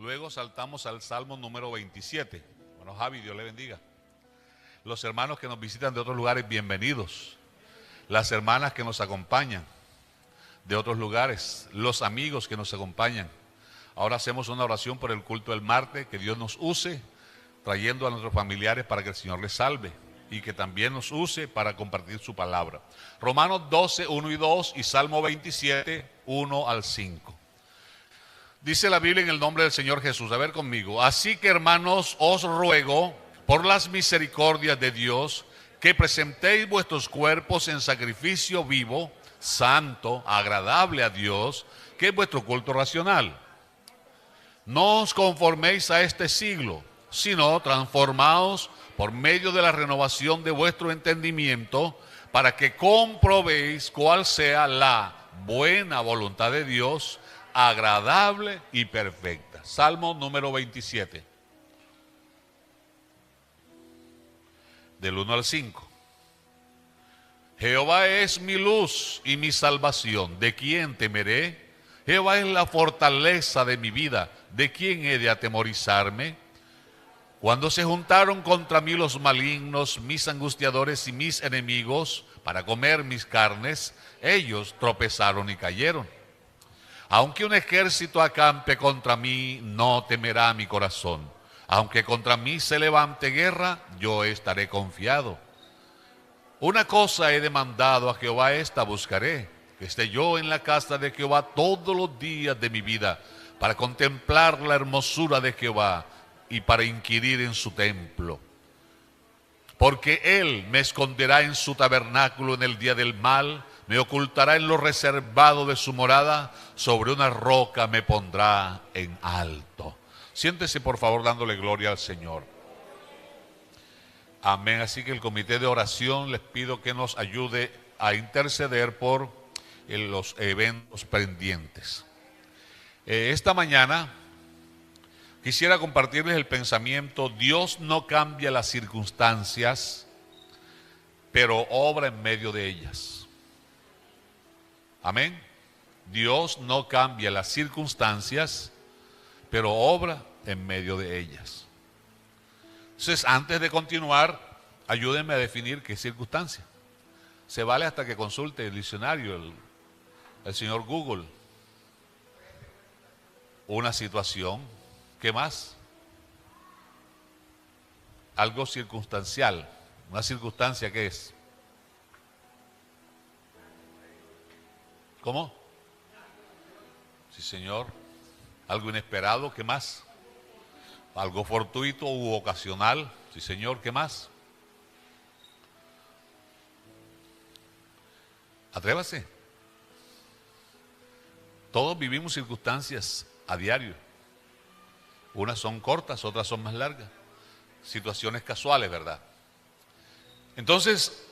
Luego saltamos al Salmo número 27. Bueno, Javi, Dios le bendiga. Los hermanos que nos visitan de otros lugares, bienvenidos. Las hermanas que nos acompañan de otros lugares, los amigos que nos acompañan. Ahora hacemos una oración por el culto del martes, que Dios nos use, trayendo a nuestros familiares para que el Señor les salve y que también nos use para compartir su palabra. Romanos 12, 1 y 2 y Salmo 27, 1 al 5. Dice la Biblia en el nombre del Señor Jesús, a ver conmigo. Así que, hermanos, os ruego por las misericordias de Dios que presentéis vuestros cuerpos en sacrificio vivo, santo, agradable a Dios, que es vuestro culto racional. No os conforméis a este siglo, sino transformaos por medio de la renovación de vuestro entendimiento, para que comprobéis cuál sea la buena voluntad de Dios, agradable y perfecta. Salmo número 27, del 1 al 5. Jehová es mi luz y mi salvación, ¿de quién temeré? Jehová es la fortaleza de mi vida, ¿de quién he de atemorizarme? Cuando se juntaron contra mí los malignos, mis angustiadores y mis enemigos, para comer mis carnes, ellos tropezaron y cayeron. Aunque un ejército acampe contra mí, no temerá mi corazón. Aunque contra mí se levante guerra, yo estaré confiado. Una cosa he demandado a Jehová, esta buscaré, que esté yo en la casa de Jehová todos los días de mi vida, para contemplar la hermosura de Jehová y para inquirir en su templo. Porque Él me esconderá en su tabernáculo en el día del mal, me ocultará en lo reservado de su morada, sobre una roca me pondrá en alto. Siéntese por favor dándole gloria al Señor. Amén. Así que el comité de oración les pido que nos ayude a interceder por los eventos pendientes. Esta mañana quisiera compartirles el pensamiento: Dios no cambia las circunstancias, pero obra en medio de ellas. Amén. Dios no cambia las circunstancias, pero obra en medio de ellas. Entonces, antes de continuar, ayúdenme a definir qué circunstancia. Se vale hasta que consulte el diccionario, el señor Google. Una situación. ¿Qué más? Algo circunstancial. ¿Una circunstancia qué es? ¿Cómo? Sí, señor. Algo inesperado. ¿Qué más? Algo fortuito u ocasional. Sí, señor. ¿Qué más? Atrévase. Todos vivimos circunstancias a diario. Unas son cortas, otras son más largas. Situaciones casuales, ¿verdad? Entonces,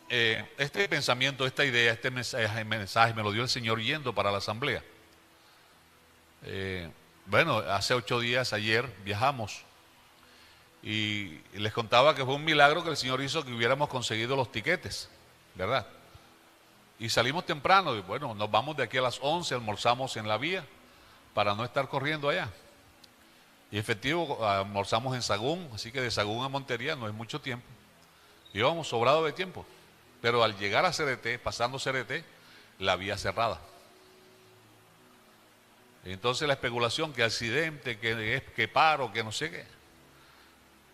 este pensamiento, esta idea, este mensaje me lo dio el Señor yendo para la asamblea. Bueno, hace 8 días, ayer, viajamos. Y les contaba que fue un milagro que el Señor hizo que hubiéramos conseguido los tiquetes, ¿verdad? Y salimos temprano, y bueno, nos vamos de aquí a las 11, almorzamos en la vía para no estar corriendo allá. Y efectivo, almorzamos en Sagún, así que de Sagún a Montería no es mucho tiempo. Íbamos sobrado de tiempo, pero al llegar a CRT, pasando CRT, la vía cerrada. Entonces la especulación, que accidente, que paro, que no sé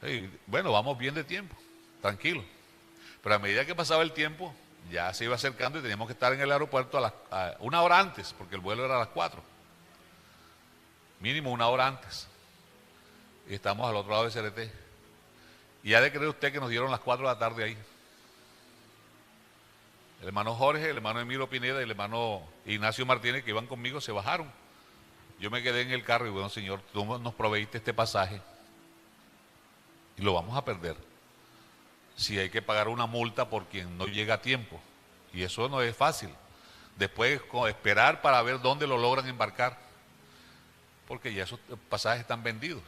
qué. Bueno, vamos bien de tiempo, tranquilo. Pero a medida que pasaba el tiempo, ya se iba acercando y teníamos que estar en el aeropuerto a 1 hora antes, porque el vuelo era a las 4. Mínimo 1 hora antes. Y estamos al otro lado de CRT. Y ha de creer usted que nos dieron las 4 de la tarde ahí. El hermano Jorge, el hermano Emilio Pineda y el hermano Ignacio Martínez, que iban conmigo, se bajaron. Yo me quedé en el carro y bueno, Señor, tú nos proveíste este pasaje y lo vamos a perder. Si hay que pagar una multa por quien no llega a tiempo. Y eso no es fácil. Después esperar para ver dónde lo logran embarcar. Porque ya esos pasajes están vendidos.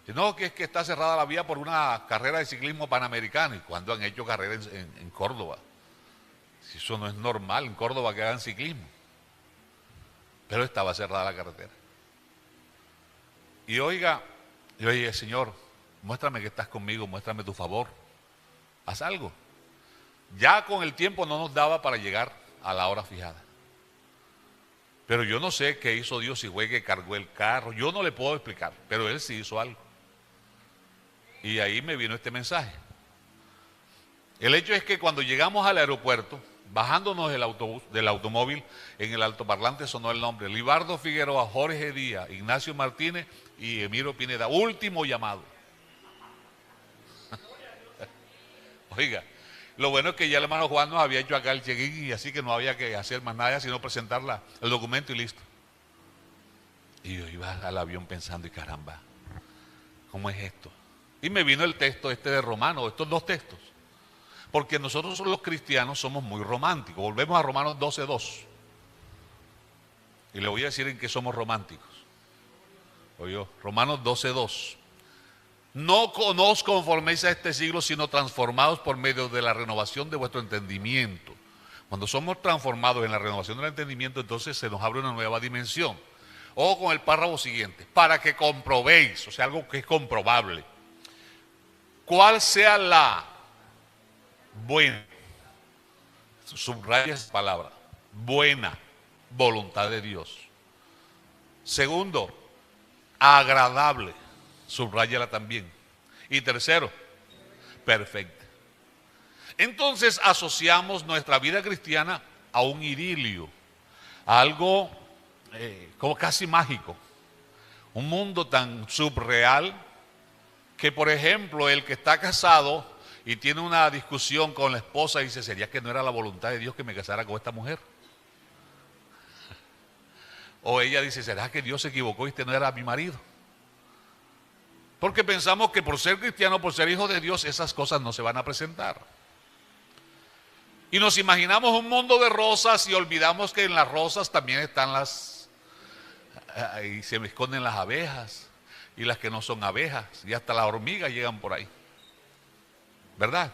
No, que es que está cerrada la vía por una carrera de ciclismo panamericano. ¿Y cuándo han hecho carreras en Córdoba? Si eso no es normal en Córdoba que hagan ciclismo. Pero estaba cerrada la carretera. Y oiga, yo dije, Señor, muéstrame que estás conmigo, muéstrame tu favor, haz algo. Ya con el tiempo no nos daba para llegar a la hora fijada. Pero yo no sé qué hizo Dios, si fue que cargó el carro, yo no le puedo explicar, pero Él sí hizo algo. Y ahí me vino este mensaje. El hecho es que cuando llegamos al aeropuerto, bajándonos del automóvil, en el altoparlante sonó el nombre: Libardo Figueroa, Jorge Díaz, Ignacio Martínez y Emiro Pineda, último llamado. Oiga, lo bueno es que ya el hermano Juan nos había hecho acá el check-in, y así que no había que hacer más nada sino presentar el documento y listo. Y yo iba al avión pensando, y caramba, ¿cómo es esto? Y me vino el texto este de Romanos, estos dos textos. Porque nosotros los cristianos somos muy románticos. Volvemos a Romanos 12:2. Y le voy a decir en qué somos románticos. Oye, Romanos 12:2. No os conforméis a este siglo, sino transformados por medio de la renovación de vuestro entendimiento. Cuando somos transformados en la renovación del entendimiento, entonces se nos abre una nueva dimensión. Ojo con el párrafo siguiente: para que comprobéis, o sea, algo que es comprobable, cuál sea la buena, subraya esa palabra, buena voluntad de Dios. Segundo, agradable, subráyala también. Y tercero, perfecta. Entonces asociamos nuestra vida cristiana a un idilio, a algo como casi mágico, un mundo tan subreal que, por ejemplo, el que está casado y tiene una discusión con la esposa y dice: ¿sería que no era la voluntad de Dios que me casara con esta mujer? O ella dice: ¿será que Dios se equivocó y este no era mi marido? Porque pensamos que por ser cristiano, por ser hijo de Dios, esas cosas no se van a presentar. Y nos imaginamos un mundo de rosas y olvidamos que en las rosas también están y se me esconden las abejas y las que no son abejas, y hasta las hormigas llegan por ahí, ¿verdad?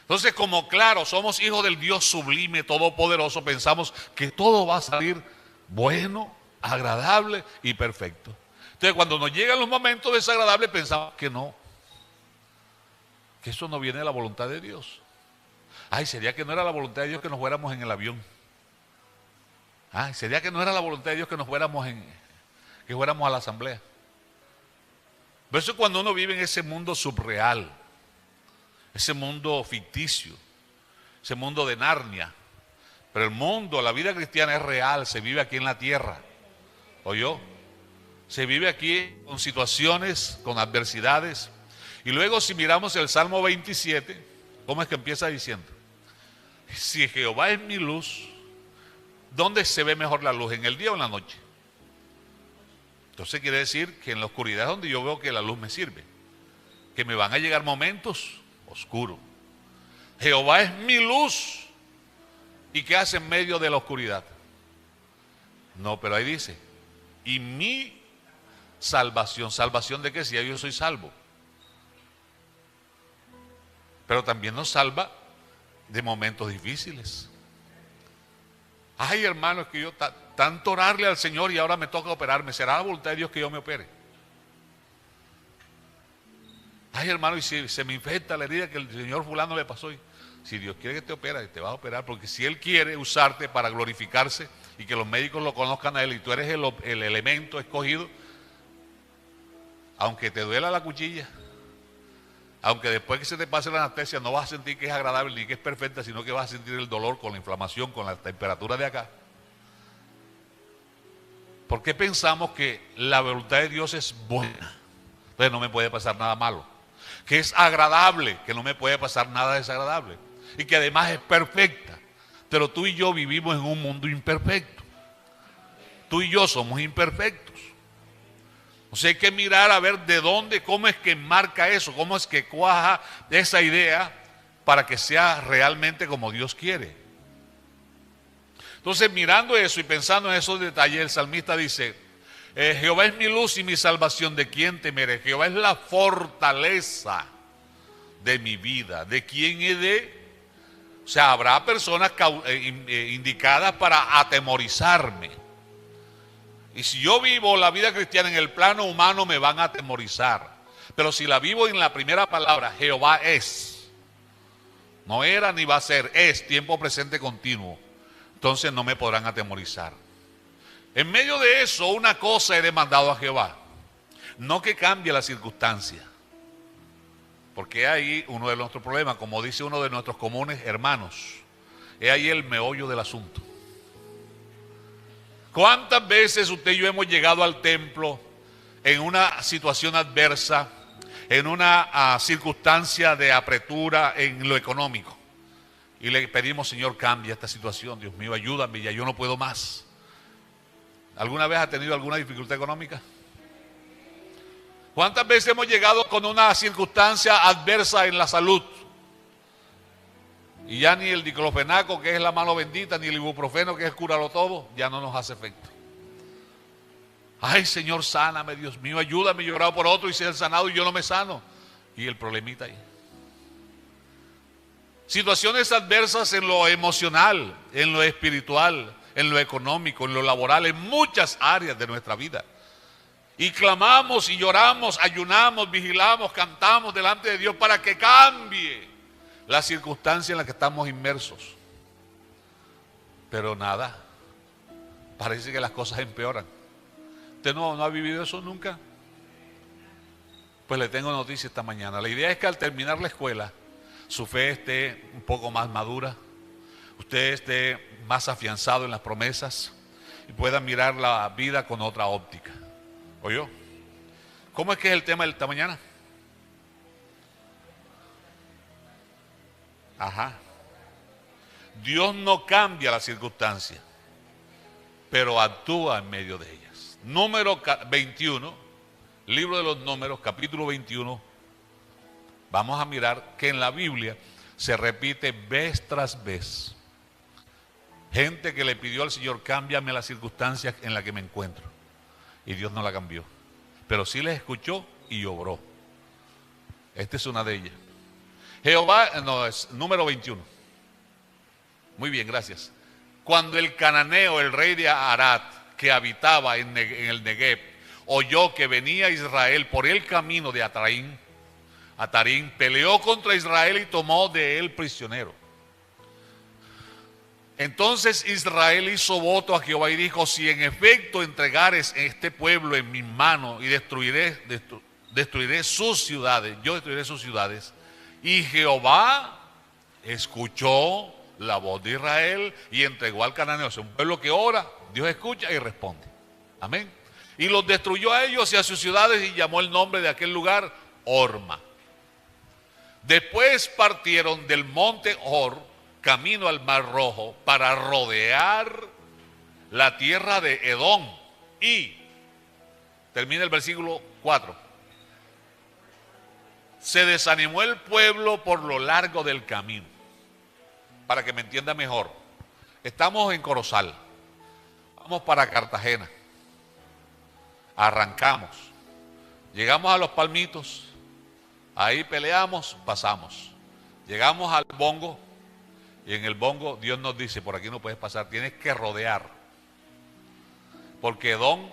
Entonces, como claro, somos hijos del Dios sublime, todopoderoso, pensamos que todo va a salir bueno, agradable y perfecto. Entonces, cuando nos llegan los momentos desagradables, pensamos que no, que eso no viene de la voluntad de Dios. Ay, sería que no era la voluntad de Dios que nos fuéramos en el avión. Ay, sería que no era la voluntad de Dios que nos fuéramos que fuéramos a la asamblea. Por eso, cuando uno vive en ese mundo subreal, ese mundo ficticio, ese mundo de Narnia, pero el mundo, la vida cristiana es real, se vive aquí en la tierra. ¿Oyó? Se vive aquí con situaciones, con adversidades. Y luego, si miramos el Salmo 27, ¿cómo es que empieza diciendo? Si Jehová es mi luz, ¿dónde se ve mejor la luz? ¿En el día o en la noche? Entonces quiere decir que en la oscuridad es donde yo veo que la luz me sirve, que me van a llegar momentos oscuros. Jehová es mi luz. ¿Y qué hace en medio de la oscuridad? No, pero ahí dice: y mi salvación. ¿Salvación de qué? Si ya yo soy salvo. Pero también nos salva de momentos difíciles. Ay, hermano, es que yo tanto orarle al Señor y ahora me toca operarme. ¿Será la voluntad de Dios que yo me opere? Ay, hermano, y si se me infecta la herida que el señor fulano le pasó. Si Dios quiere que te opere, te va a operar, porque si Él quiere usarte para glorificarse y que los médicos lo conozcan a Él, y tú eres el elemento escogido, aunque te duela la cuchilla, aunque después que se te pase la anestesia no vas a sentir que es agradable ni que es perfecta, sino que vas a sentir el dolor con la inflamación, con la temperatura de acá. ¿Por qué pensamos que la voluntad de Dios es buena? Entonces no me puede pasar nada malo. Que es agradable, que no me puede pasar nada desagradable. Y que además es perfecta. Pero tú y yo vivimos en un mundo imperfecto. Tú y yo somos imperfectos. O sea, hay que mirar a ver de dónde, cómo es que marca eso, cómo es que cuaja esa idea para que sea realmente como Dios quiere. Entonces, mirando eso y pensando en esos detalles, el salmista dice: Jehová es mi luz y mi salvación, ¿de quién temeré? Jehová es la fortaleza de mi vida, ¿de quién he de? O sea, habrá personas indicadas para atemorizarme. Y si yo vivo la vida cristiana en el plano humano, me van a atemorizar. Pero si la vivo en la primera palabra, Jehová es, no era ni va a ser, es tiempo presente continuo, entonces no me podrán atemorizar. En medio de eso, una cosa he demandado a Jehová, no que cambie la circunstancia, porque ahí uno de nuestros problemas, como dice uno de nuestros comunes hermanos, es ahí el meollo del asunto. ¿Cuántas veces usted y yo hemos llegado al templo en una situación adversa, en una circunstancia de apretura en lo económico? Y le pedimos, Señor, cambia esta situación, Dios mío, ayúdame, ya yo no puedo más. ¿Alguna vez ha tenido alguna dificultad económica? ¿Cuántas veces hemos llegado con una circunstancia adversa en la salud? Y ya ni el diclofenaco, que es la mano bendita, ni el ibuprofeno, que es cúralo todo, ya no nos hace efecto. Ay, Señor, sáname, Dios mío, ayúdame. Yo he orado por otro y ser sanado y yo no me sano. Y el problemita ahí. Situaciones adversas en lo emocional, en lo espiritual, en lo económico, en lo laboral, en muchas áreas de nuestra vida. Y clamamos y lloramos, ayunamos, vigilamos, cantamos delante de Dios para que cambie la circunstancia en la que estamos inmersos. Pero nada, parece que las cosas empeoran. ¿Usted no ha vivido eso nunca? Pues le tengo noticia esta mañana. La idea es que al terminar la escuela, su fe esté un poco más madura, usted esté más afianzado en las promesas y pueda mirar la vida con otra óptica. ¿Oyó? ¿Cómo es que es el tema de esta mañana? Ajá. Dios no cambia la circunstancia, pero actúa en medio de ellas. Número 21, libro de los Números, capítulo 21. Vamos a mirar que en la Biblia se repite vez tras vez. Gente que le pidió al Señor, cámbiame las circunstancias en las que me encuentro. Y Dios no la cambió. Pero sí les escuchó y obró. Esta es una de ellas. Jehová, no, es número 21. Muy bien, gracias. Cuando el cananeo, el rey de Arad, que habitaba en el Negev, oyó que venía Israel por el camino de Atarín, peleó contra Israel y tomó de él prisionero. Entonces Israel hizo voto a Jehová y dijo, si en efecto entregares este pueblo en mis manos y destruiré sus ciudades, yo destruiré sus ciudades. Y Jehová escuchó la voz de Israel y entregó al cananeo. O sea, un pueblo que ora, Dios escucha y responde. Amén. Y los destruyó a ellos y a sus ciudades y llamó el nombre de aquel lugar Horma. Después partieron del monte Hor camino al Mar Rojo para rodear la tierra de Edom. Y termina el versículo 4. Se desanimó el pueblo por lo largo del camino. Para que me entienda mejor, estamos en Corozal, vamos para Cartagena, arrancamos, llegamos a Los Palmitos, ahí peleamos, pasamos, llegamos al Bongo y en el Bongo Dios nos dice, por aquí no puedes pasar, tienes que rodear, porque Edom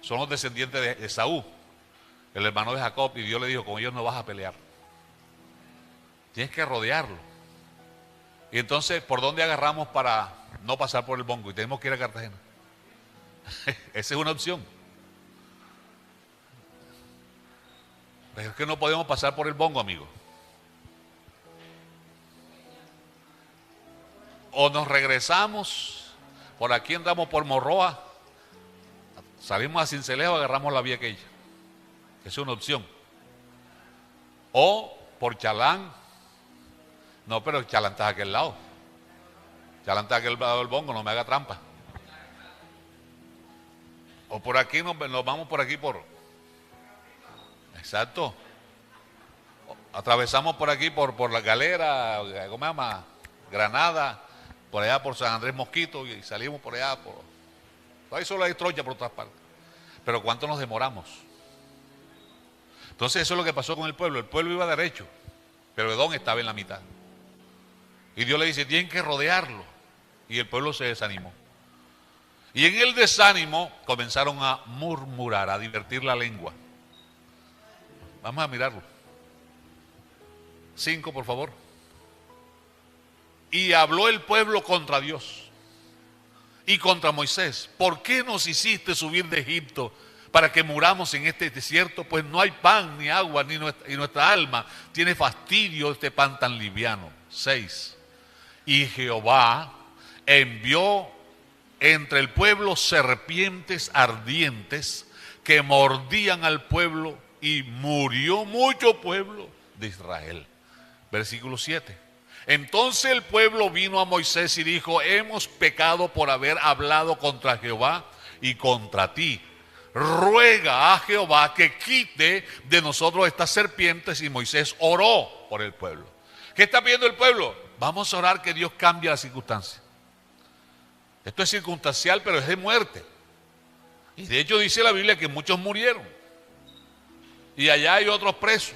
son los descendientes de Esaú, el hermano de Jacob, y Dios le dijo, con ellos no vas a pelear, tienes que rodearlo. Y entonces, ¿por dónde agarramos para no pasar por el Bongo? Y tenemos que ir a Cartagena. Esa es una opción. Pero es que no podemos pasar por el Bongo, amigo. O nos regresamos, por aquí entramos por Morroa, salimos a Cincelejo, agarramos la vía aquella. Esa es una opción. O por Chalán. No, pero Chalán está a aquel lado. Chalán está a aquel lado del Bongo, no me haga trampa. O por aquí, nos vamos por aquí por... Exacto. Atravesamos por aquí por la Galera, ¿cómo se llama? Granada, por allá por San Andrés Mosquito y salimos por allá. Ahí solo hay trocha por otras partes. Pero ¿cuánto nos demoramos? Entonces eso es lo que pasó con el pueblo. El pueblo iba derecho, pero Edom estaba en la mitad. Y Dios le dice, tienen que rodearlo. Y el pueblo se desanimó. Y en el desánimo comenzaron a murmurar, a divertir la lengua. Vamos a mirarlo. 5, por favor. Y habló el pueblo contra Dios y contra Moisés. ¿Por qué nos hiciste subir de Egipto para que muramos en este desierto? Pues no hay pan ni agua, y nuestra alma tiene fastidio de este pan tan liviano. 6. Y Jehová envió entre el pueblo serpientes ardientes que mordían al pueblo, y murió mucho pueblo de Israel. Versículo 7. Entonces el pueblo vino a Moisés y dijo: hemos pecado por haber hablado contra Jehová y contra ti. Ruega a Jehová que quite de nosotros estas serpientes. Y Moisés oró por el pueblo. ¿Qué está pidiendo el pueblo? Vamos a orar que Dios cambie la circunstancia. Esto es circunstancial, pero es de muerte. Y de hecho dice la Biblia que muchos murieron. Y allá hay otros presos.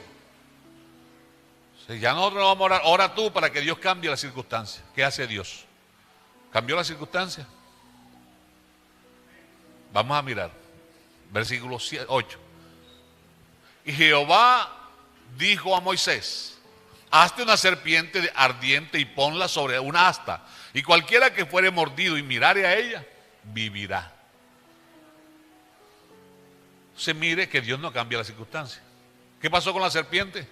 O sea, ya nosotros no vamos a orar. Ora tú para que Dios cambie la circunstancia. ¿Qué hace Dios? ¿Cambió la circunstancia? Vamos a mirar. Versículo 8. Y Jehová dijo a Moisés: hazte una serpiente ardiente y ponla sobre una asta, y cualquiera que fuere mordido y mirare a ella, vivirá. Se mire que Dios no cambia la circunstancia. ¿Qué pasó con la serpiente?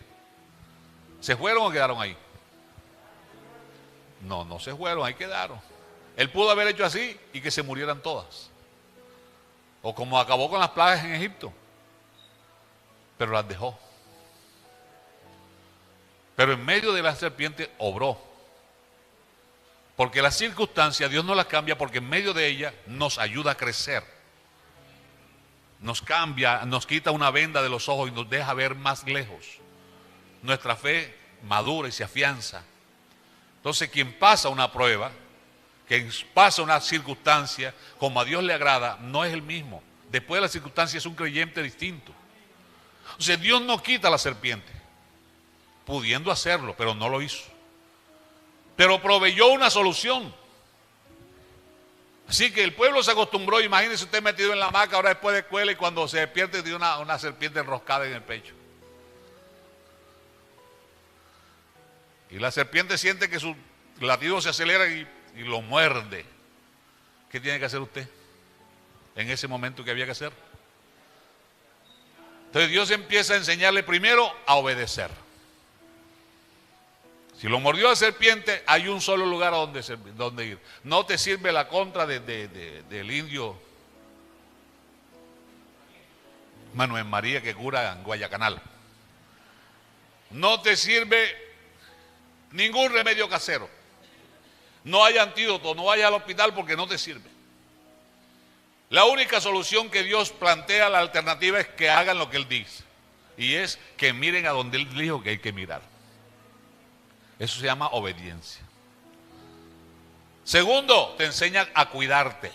¿Se fueron o quedaron ahí? No, no se fueron, ahí quedaron. Él pudo haber hecho así y que se murieran todas. O como acabó con las plagas en Egipto. Pero las dejó. Pero en medio de la serpiente obró. Porque las circunstancias Dios no las cambia, porque en medio de ella nos ayuda a crecer. Nos cambia, nos quita una venda de los ojos y nos deja ver más lejos. Nuestra fe madura y se afianza. Entonces quien pasa una prueba, quien pasa una circunstancia, como a Dios le agrada, no es el mismo. Después de la circunstancia es un creyente distinto. O sea, Dios no quita la serpiente, pudiendo hacerlo, pero no lo hizo. Pero proveyó una solución. Así que el pueblo se acostumbró. Imagínese usted metido en la hamaca ahora después de escuela, y cuando se despierte tiene una serpiente enroscada en el pecho. Y la serpiente siente que su latido se acelera y lo muerde. ¿Qué tiene que hacer usted en ese momento que había que hacer? Entonces Dios empieza a enseñarle primero a obedecer. Si lo mordió la serpiente, hay un solo lugar a donde ir. No te sirve la contra del indio Manuel María que cura en Guayacanal. No te sirve ningún remedio casero. No hay antídoto, no vayas al hospital porque no te sirve. La única solución que Dios plantea, la alternativa, es que hagan lo que Él dice. Y es que miren a donde Él dijo que hay que mirar. Eso se llama obediencia. Segundo, te enseña a cuidarte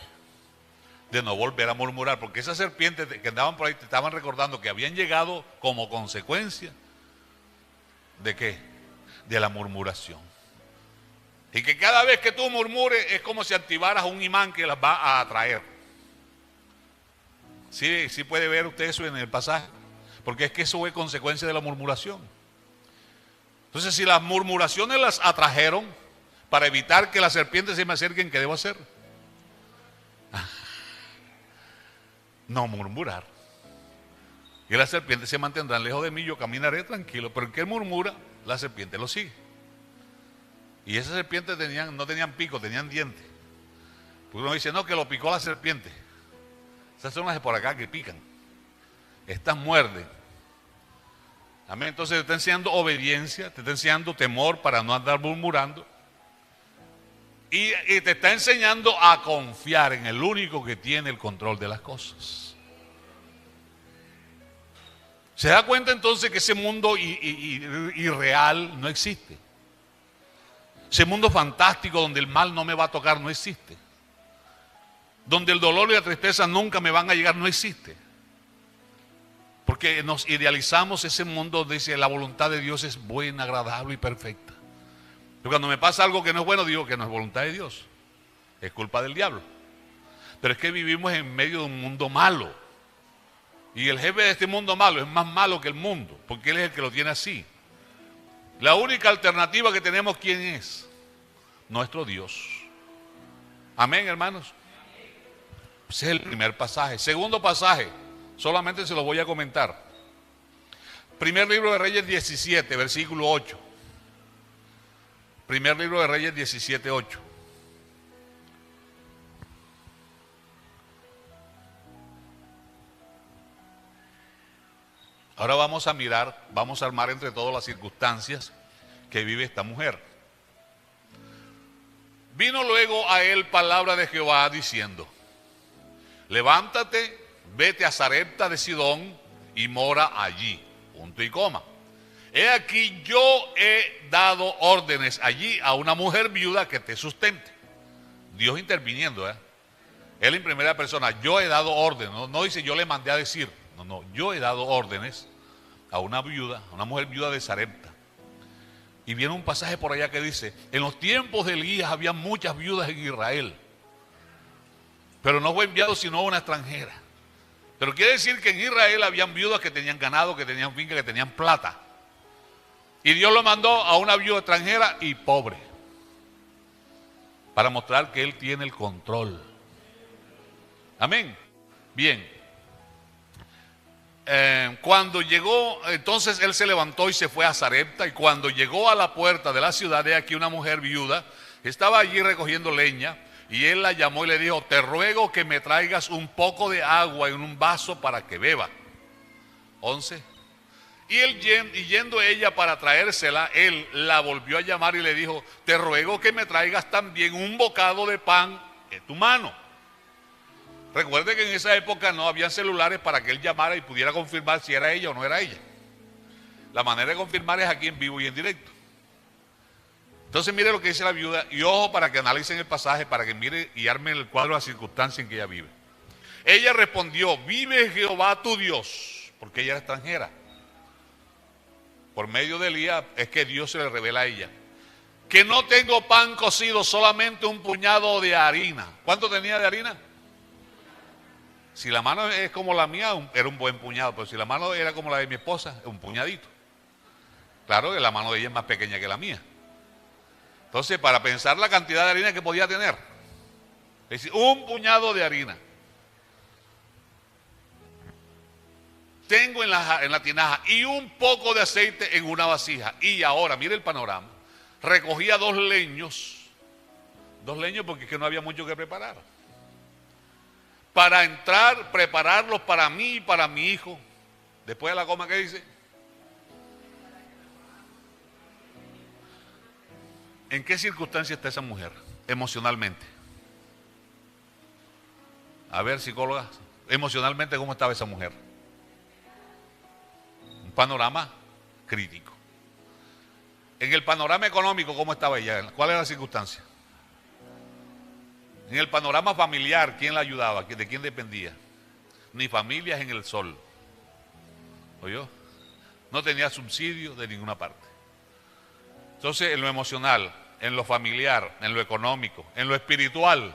de no volver a murmurar, porque esas serpientes que andaban por ahí te estaban recordando que habían llegado como consecuencia ¿de qué? De la murmuración. Y que cada vez que tú murmures es como si activaras un imán que las va a atraer. Sí puede ver usted eso en el pasaje, porque es que eso es consecuencia de la murmuración. Entonces, si las murmuraciones las atrajeron para evitar que las serpientes se me acerquen, ¿qué debo hacer? No murmurar. Y las serpientes se mantendrán lejos de mí, yo caminaré tranquilo. Pero el que murmura, la serpiente lo sigue. Y esas serpientes no tenían pico, tenían dientes. Porque uno dice, no, que lo picó la serpiente. Esas son las de por acá que pican. Estas muerden. Amén. Entonces te está enseñando obediencia, te está enseñando temor para no andar murmurando. Y te está enseñando a confiar en el único que tiene el control de las cosas. ¿Se da cuenta entonces que ese mundo irreal no existe? Ese mundo fantástico donde el mal no me va a tocar no existe. Donde el dolor y la tristeza nunca me van a llegar no existe. Porque nos idealizamos ese mundo donde dice la voluntad de Dios es buena, agradable y perfecta. Pero cuando me pasa algo que no es bueno, digo que no es voluntad de Dios. Es culpa del diablo. Pero es que vivimos en medio de un mundo malo. Y el jefe de este mundo malo es más malo que el mundo, porque él es el que lo tiene así. La única alternativa que tenemos, ¿quién es? Nuestro Dios. Amén, hermanos. Ese es el primer pasaje. Segundo pasaje, solamente se lo voy a comentar. Primer libro de Reyes 17, versículo 8. Primer libro de Reyes 17, 8. Ahora vamos a mirar, vamos a armar entre todas las circunstancias que vive esta mujer. Vino luego a él palabra de Jehová diciendo: levántate, vete a Sarepta de Sidón y mora allí. Punto y coma. He aquí, yo he dado órdenes allí a una mujer viuda que te sustente. Dios interviniendo, Él en primera persona, yo he dado órdenes. No dice yo le mandé a decir. No, yo he dado órdenes a una viuda, a una mujer viuda de Sarepta. Y viene un pasaje por allá que dice: en los tiempos de Elías había muchas viudas en Israel, pero no fue enviado sino a una extranjera. Pero quiere decir que en Israel habían viudas que tenían ganado, que tenían finca, que tenían plata. Y Dios lo mandó a una viuda extranjera y pobre, para mostrar que Él tiene el control. Amén. Bien. Cuando llegó, entonces él se levantó y se fue a Sarepta. Y cuando llegó a la puerta de la ciudad, de aquí una mujer viuda estaba allí recogiendo leña. Y él la llamó y le dijo: te ruego que me traigas un poco de agua en un vaso para que beba. 11. Y yendo ella para traérsela, él la volvió a llamar y le dijo: te ruego que me traigas también un bocado de pan en tu mano. Recuerde que en esa época no habían celulares para que él llamara y pudiera confirmar si era ella o no era ella. La manera de confirmar es aquí en vivo y en directo. Entonces mire lo que dice la viuda, y ojo para que analicen el pasaje, para que mire y armen el cuadro de la circunstancia en que ella vive. Ella respondió: vive Jehová tu Dios, porque ella era extranjera. Por medio de Elías es que Dios se le revela a ella: que no tengo pan cocido, solamente un puñado de harina. ¿Cuánto tenía de harina? Si la mano es como la mía, era un buen puñado, pero si la mano era como la de mi esposa, un puñadito. Claro que la mano de ella es más pequeña que la mía. Entonces, para pensar la cantidad de harina que podía tener, es decir, un puñado de harina. Tengo en la tinaja y un poco de aceite en una vasija. Y ahora, mire el panorama. Recogía dos leños porque es que no había mucho que preparar. Para entrar, prepararlos para mí y para mi hijo. Después de la coma, ¿qué dice? ¿En qué circunstancia está esa mujer emocionalmente? A ver, psicóloga, emocionalmente, ¿cómo estaba esa mujer? Un panorama crítico. En el panorama económico, ¿cómo estaba ella? ¿Cuál era la circunstancia? En el panorama familiar, ¿quién la ayudaba? ¿De quién dependía? Ni familias en el sol. ¿Oyó? No tenía subsidio de ninguna parte. Entonces, en lo emocional, en lo familiar, en lo económico, en lo espiritual,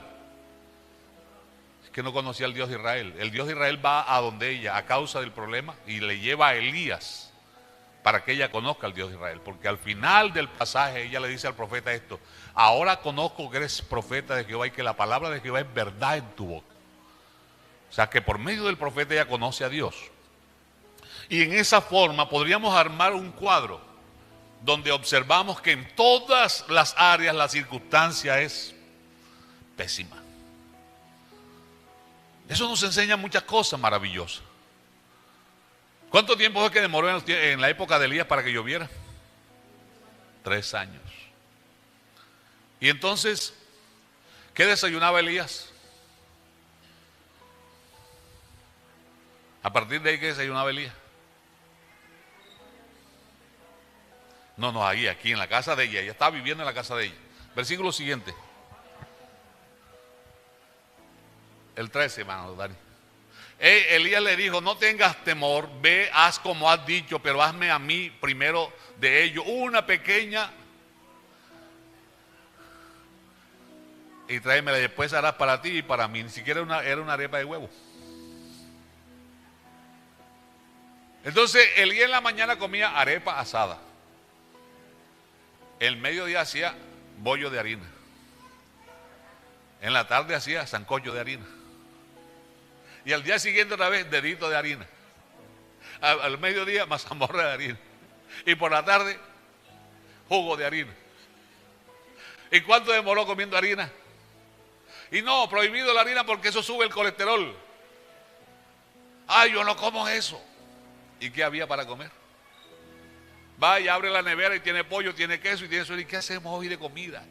es que no conocía al Dios de Israel. El Dios de Israel va a donde ella a causa del problema y le lleva a Elías para que ella conozca al Dios de Israel. Porque al final del pasaje ella le dice al profeta esto: ahora conozco que eres profeta de Jehová y que la palabra de Jehová es verdad en tu boca. O sea que por medio del profeta ella conoce a Dios. Y en esa forma podríamos armar un cuadro donde observamos que en todas las áreas la circunstancia es pésima. Eso nos enseña muchas cosas maravillosas. ¿Cuánto tiempo fue que demoró en la época de Elías para que lloviera? 3 años. Y entonces, ¿qué desayunaba Elías? A partir de ahí, ¿qué desayunaba Elías? No, aquí en la casa de ella. Ella estaba viviendo en la casa de ella. Versículo siguiente. El 13, hermano Dani. Elías le dijo: no tengas temor, ve, haz como has dicho, pero hazme a mí primero de ello una pequeña y tráemela, y después harás para ti y para mí. Ni siquiera era una arepa de huevo. Entonces Elías en la mañana comía arepa asada. El mediodía hacía bollo de harina. En la tarde hacía sancocho de harina. Y al día siguiente otra vez dedito de harina. Al mediodía mazamorra de harina. Y por la tarde jugo de harina. ¿Y cuánto demoró comiendo harina? Y no, prohibido la harina porque eso sube el colesterol. Ay, yo no como eso. ¿Y qué había para comer? Va y abre la nevera y tiene pollo, tiene queso y tiene eso. ¿Y qué hacemos hoy de comida?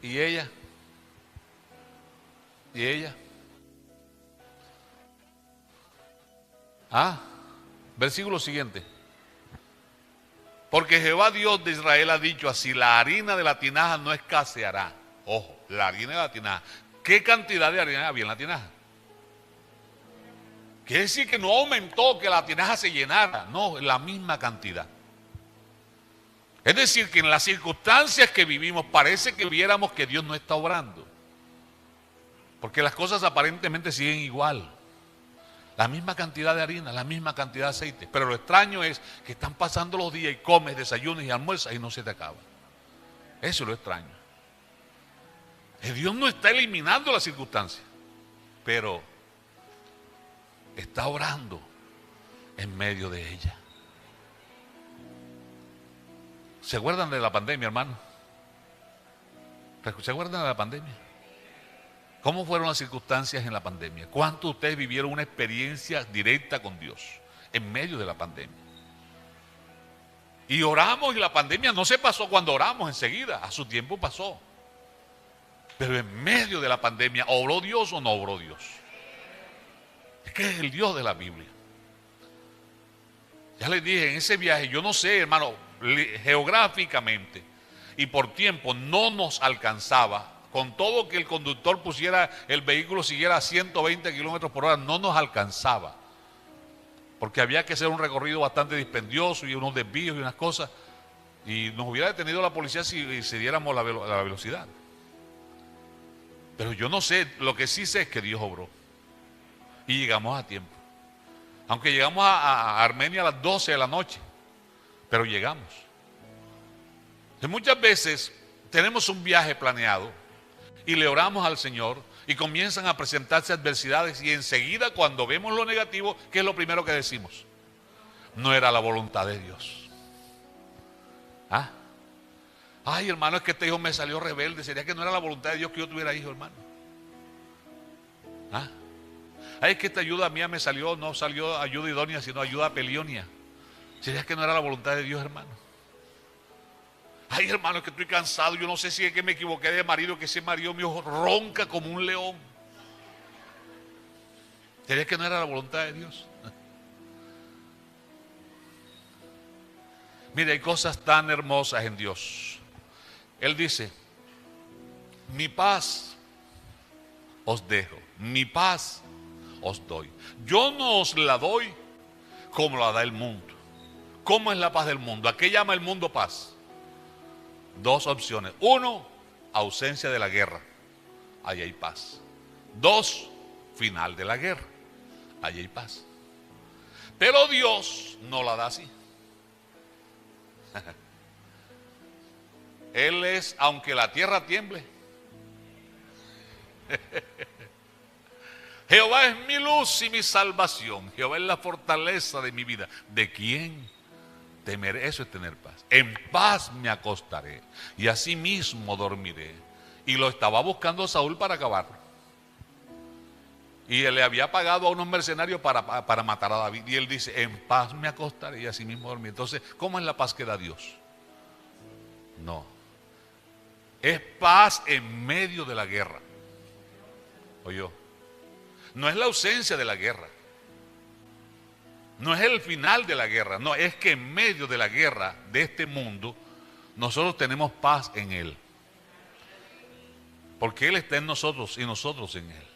¿Y ella? ¿Y ella? Versículo siguiente. Porque Jehová Dios de Israel ha dicho así: la harina de la tinaja no escaseará. Ojo, la harina de la tinaja. ¿Qué cantidad de harina había en la tinaja? Quiere decir que no aumentó, que la tinaja se llenara. No, la misma cantidad. Es decir, que en las circunstancias que vivimos parece que viéramos que Dios no está obrando. Porque las cosas aparentemente siguen igual. La misma cantidad de harina, la misma cantidad de aceite. Pero lo extraño es que están pasando los días y comes, desayunas y almuerzas y no se te acaba. Eso es lo extraño. Dios no está eliminando las circunstancias, pero está orando en medio de ella. ¿Se acuerdan de la pandemia, hermano? ¿Se acuerdan de la pandemia? ¿Cómo fueron las circunstancias en la pandemia? ¿Cuántos de ustedes vivieron una experiencia directa con Dios en medio de la pandemia? Y oramos y la pandemia no se pasó cuando oramos enseguida, a su tiempo pasó. Pero en medio de la pandemia, ¿obró Dios o no obró Dios? Es que es el Dios de la Biblia. Ya les dije, en ese viaje, yo no sé, hermano, geográficamente y por tiempo no nos alcanzaba. Con todo que el conductor pusiera, el vehículo siguiera a 120 kilómetros por hora, no nos alcanzaba. Porque había que hacer un recorrido bastante dispendioso y unos desvíos y unas cosas. Y nos hubiera detenido la policía si diéramos la velocidad. Pero yo no sé, lo que sí sé es que Dios obró. Y llegamos a tiempo. Aunque llegamos a Armenia a las 12 de la noche. Pero llegamos. Y muchas veces tenemos un viaje planeado y le oramos al Señor y comienzan a presentarse adversidades y enseguida cuando vemos lo negativo, ¿qué es lo primero que decimos? No era la voluntad de Dios. Ay, hermano, es que este hijo me salió rebelde. ¿Sería que no era la voluntad de Dios que yo tuviera hijo, hermano? Ay, es que esta ayuda mía me salió, no salió ayuda idónea, sino ayuda pelionia. ¿Sería que no era la voluntad de Dios, hermano? Ay, hermano, es que estoy cansado. Yo no sé si es que me equivoqué de marido, que ese marido mío ronca como un león. ¿Sería que no era la voluntad de Dios? Mire, hay cosas tan hermosas en Dios. Él dice: mi paz os dejo, mi paz os doy. Yo no os la doy como la da el mundo. ¿Cómo es la paz del mundo? ¿A qué llama el mundo paz? Dos opciones. Uno, ausencia de la guerra. Ahí hay paz. Dos, final de la guerra. Ahí hay paz. Pero Dios no la da así. Él es, aunque la tierra tiemble, Jehová es mi luz y mi salvación. Jehová es la fortaleza de mi vida. ¿De quién temeré? Eso es tener paz. En paz me acostaré y así mismo dormiré. Y lo estaba buscando Saúl para acabarlo. Y él le había pagado a unos mercenarios para matar a David. Y él dice: en paz me acostaré y así mismo dormiré. Entonces, ¿cómo es la paz que da Dios? No. Es paz en medio de la guerra. ¿Oyó? No es la ausencia de la guerra. No es el final de la guerra. No, es que en medio de la guerra de este mundo, nosotros tenemos paz en Él. Porque Él está en nosotros y nosotros en Él.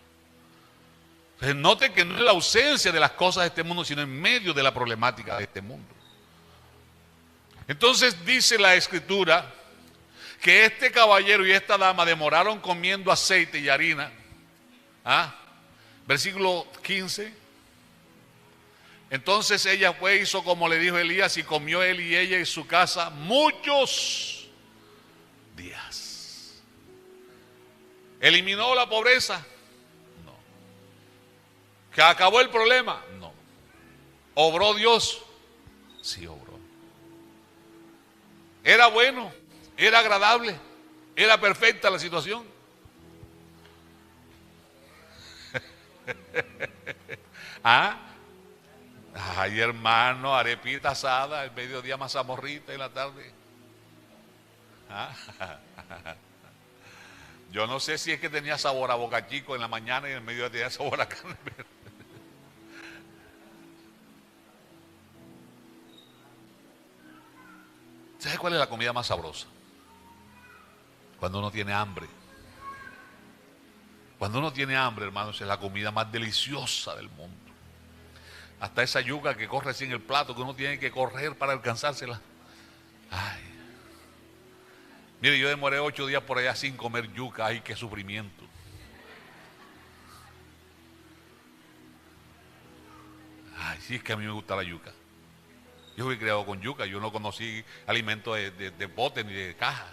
Entonces, note que no es la ausencia de las cosas de este mundo, sino en medio de la problemática de este mundo. Entonces dice la Escritura que este caballero y esta dama demoraron comiendo aceite y harina. Versículo 15. Entonces ella fue, hizo como le dijo Elías, y comió él y ella y su casa muchos días. ¿Eliminó la pobreza? No. ¿Que acabó el problema? No. ¿Obró Dios? Sí, obró. ¿Era bueno? ¿Era agradable? ¿Era perfecta la situación? Ay, hermano, arepita asada, el mediodía mazamorrita y la tarde. Yo no sé si es que tenía sabor a Boca Chico en la mañana y en el mediodía tenía sabor a carne verde. ¿Sabes cuál es la comida más sabrosa? Cuando uno tiene hambre. Cuando uno tiene hambre, hermanos, es la comida más deliciosa del mundo. Hasta esa yuca que corre así en el plato, que uno tiene que correr para alcanzársela. Ay. Mire, yo demoré 8 días por allá sin comer yuca. Ay, qué sufrimiento. Ay, sí, es que a mí me gusta la yuca. Yo fui criado con yuca, yo no conocí alimentos de bote ni de caja.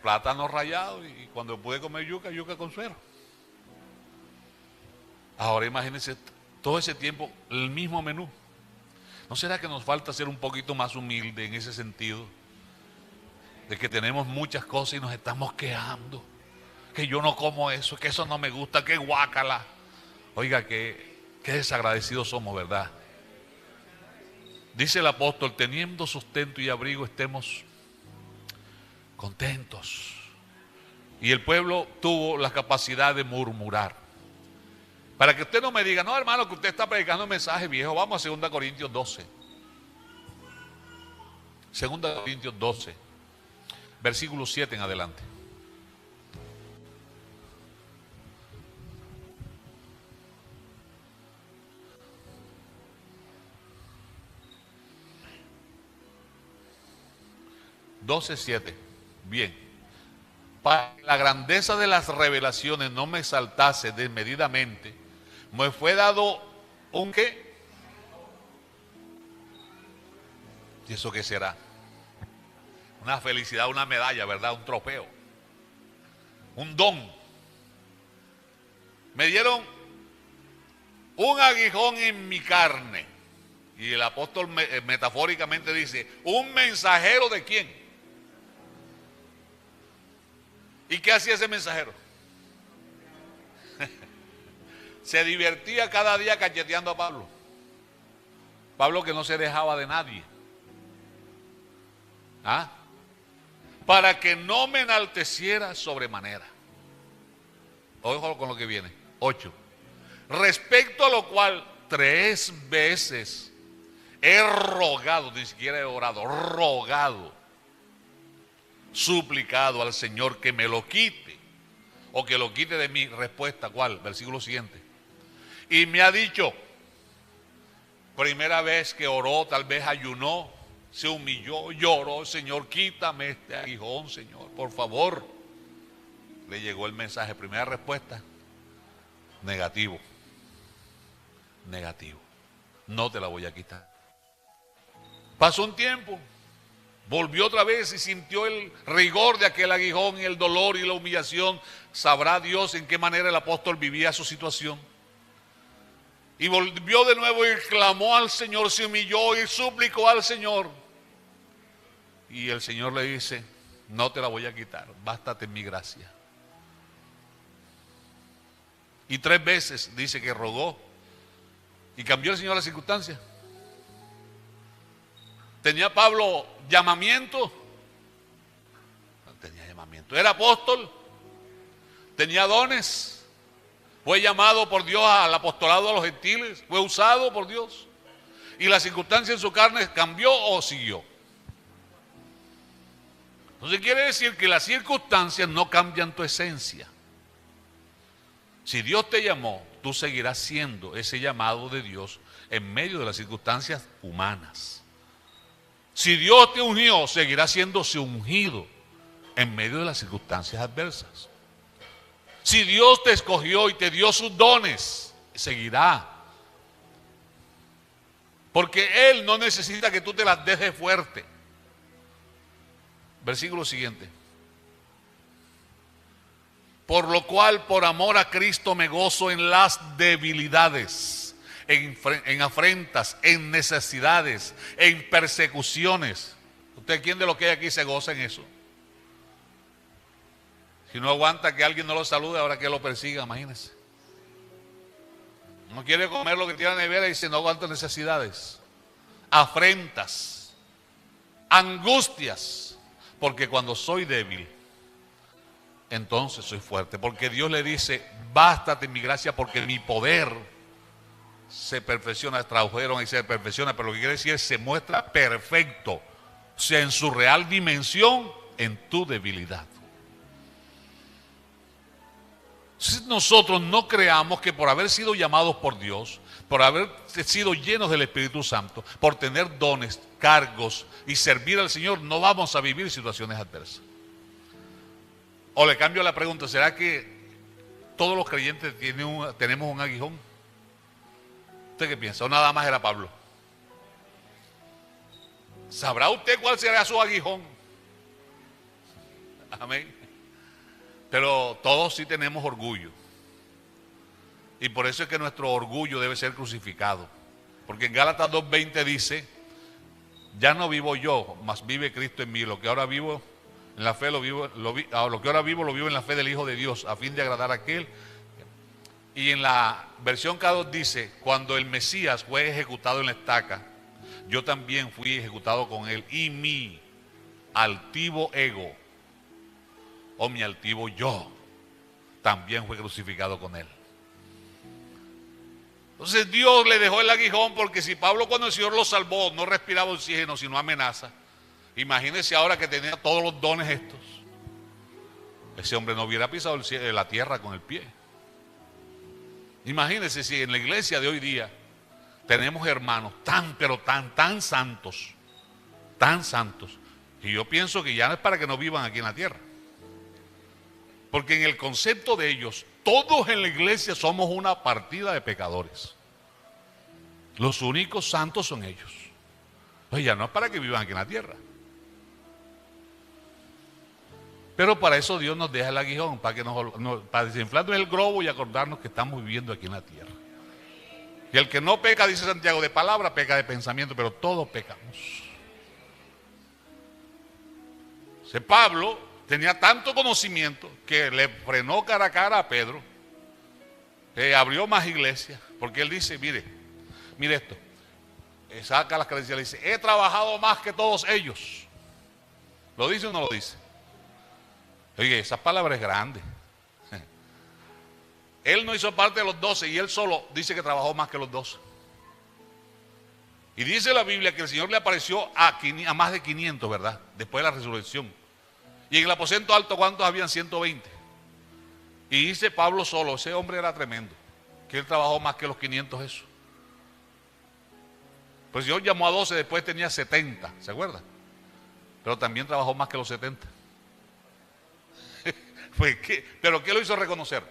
Plátano rallado y cuando pude comer yuca, yuca con suero. Ahora imagínense todo ese tiempo el mismo menú. ¿No será que nos falta ser un poquito más humilde en ese sentido? De que tenemos muchas cosas y nos estamos quejando. Que yo no como eso, que eso no me gusta, que guácala. Oiga, qué desagradecidos somos, ¿verdad? Dice el apóstol, teniendo sustento y abrigo estemos contentos. Y el pueblo tuvo la capacidad de murmurar. Para que usted no me diga, no hermano, que usted está predicando un mensaje viejo, vamos a 2 Corintios 12. 2 Corintios 12, versículo 7 en adelante. (12:7) Bien. Para que la grandeza de las revelaciones no me exaltase desmedidamente, me fue dado un ¿qué? ¿Y eso qué será? Una felicidad, una medalla, ¿verdad? Un trofeo, un don. Me dieron un aguijón en mi carne. Y el apóstol metafóricamente dice, ¿un mensajero de quién? ¿Y qué hacía ese mensajero? Se divertía cada día cacheteando a Pablo. Pablo que no se dejaba de nadie. Para que no me enalteciera sobremanera. Ojo con lo que viene. 8. Respecto a lo cual 3 veces he rogado, ni siquiera he orado, rogado, suplicado al Señor que me lo quite, o que lo quite de mí. Respuesta, ¿cuál? Versículo siguiente. Y me ha dicho, primera vez que oró, tal vez ayunó, se humilló, lloró, Señor, quítame este aguijón, Señor, por favor. Le llegó el mensaje, primera respuesta, negativo, negativo, no te la voy a quitar. Pasó un tiempo, volvió otra vez y sintió el rigor de aquel aguijón y el dolor y la humillación. Sabrá Dios en qué manera el apóstol vivía su situación. Y volvió de nuevo y clamó al Señor, se humilló y suplicó al Señor. Y el Señor le dice, no te la voy a quitar, bástate en mi gracia. Y 3 veces dice que rogó. Y cambió el Señor la circunstancia. ¿Tenía Pablo llamamiento? No tenía llamamiento. ¿Era apóstol? ¿Tenía dones? ¿Fue llamado por Dios al apostolado a los gentiles? ¿Fue usado por Dios? ¿Y la circunstancia en su carne cambió o siguió? Entonces quiere decir que las circunstancias no cambian tu esencia. Si Dios te llamó, tú seguirás siendo ese llamado de Dios en medio de las circunstancias humanas. Si Dios te ungió, seguirás siendo su ungido en medio de las circunstancias adversas. Si Dios te escogió y te dio sus dones, seguirá. Porque Él no necesita que tú te las dejes fuerte. Versículo siguiente. Por lo cual, por amor a Cristo, me gozo en las debilidades, en afrentas, en necesidades, en persecuciones. ¿Usted quién de lo que hay aquí se goza en eso? Si no aguanta que alguien no lo salude, ahora que lo persiga, imagínese. No quiere comer lo que tiene en la nevera y dice no aguanto necesidades, afrentas, angustias, porque cuando soy débil, entonces soy fuerte. Porque Dios le dice, bástate mi gracia porque mi poder se perfecciona. Tradujeron y se perfecciona, pero lo que quiere decir es se muestra perfecto, o sea, en su real dimensión, en tu debilidad. Nosotros no creamos que por haber sido llamados por Dios, por haber sido llenos del Espíritu Santo, por tener dones, cargos y servir al Señor, no vamos a vivir situaciones adversas. O le cambio la pregunta, ¿será que todos los creyentes tenemos un aguijón? ¿Usted qué piensa? ¿O nada más era Pablo? ¿Sabrá usted cuál será su aguijón? Amén. Pero todos sí tenemos orgullo. Y por eso es que nuestro orgullo debe ser crucificado. Porque en Gálatas 2:20 dice, ya no vivo yo, mas vive Cristo en mí. Lo que ahora vivo en la fe lo vivo en la fe del Hijo de Dios, a fin de agradar a aquel. Y en la versión K2 dice, cuando el Mesías fue ejecutado en la estaca, yo también fui ejecutado con él. Y mi altivo ego, o mi altivo yo, también fue crucificado con él. Entonces Dios le dejó el aguijón, porque si Pablo cuando el Señor lo salvó no respiraba oxígeno sino amenaza, imagínese ahora que tenía todos los dones estos, ese hombre no hubiera pisado la tierra con el pie. Imagínese si en la iglesia de hoy día tenemos hermanos tan santos, y yo pienso que ya no es para que no vivan aquí en la tierra. Porque en el concepto de ellos, todos en la iglesia somos una partida de pecadores. Los únicos santos son ellos. Pues ya no es para que vivan aquí en la tierra. Pero para eso Dios nos deja el aguijón, para desinflarnos el globo y acordarnos que estamos viviendo aquí en la tierra. Y el que no peca, dice Santiago, de palabra, peca de pensamiento, pero todos pecamos. Pablo tenía tanto conocimiento que le frenó cara a cara a Pedro, abrió más iglesias, porque él dice, mire esto, saca las credenciales y dice, he trabajado más que todos ellos. ¿Lo dice o no lo dice? Oye, esa palabra es grande. Él no hizo parte de los 12 y él solo dice que trabajó más que los 12. Y dice la Biblia que el Señor le apareció a más de 500, ¿verdad? Después de la resurrección. Y en el aposento alto, ¿cuántos habían? 120. Y dice Pablo solo, ese hombre era tremendo, que él trabajó más que los 500 eso. Pues Dios llamó a 12, después tenía 70, ¿se acuerda? Pero también trabajó más que los 70. ¿Pero qué lo hizo reconocer?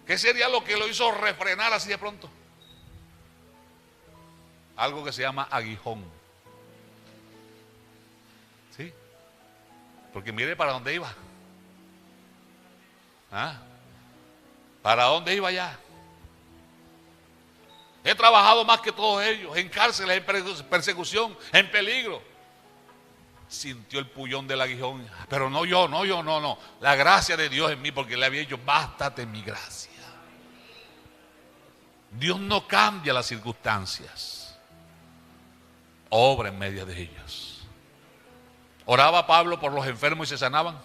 ¿Qué sería lo que lo hizo refrenar así de pronto? Algo que se llama aguijón. ¿Sí? Porque mire para dónde iba. ¿Para dónde iba ya? He trabajado más que todos ellos, en cárceles, en persecución, en peligro. Sintió el pullón del aguijón, pero no. La gracia de Dios en mí, porque le había dicho, bástate mi gracia. Dios no cambia las circunstancias, obra en medio de ellas. Oraba Pablo por los enfermos y se sanaban.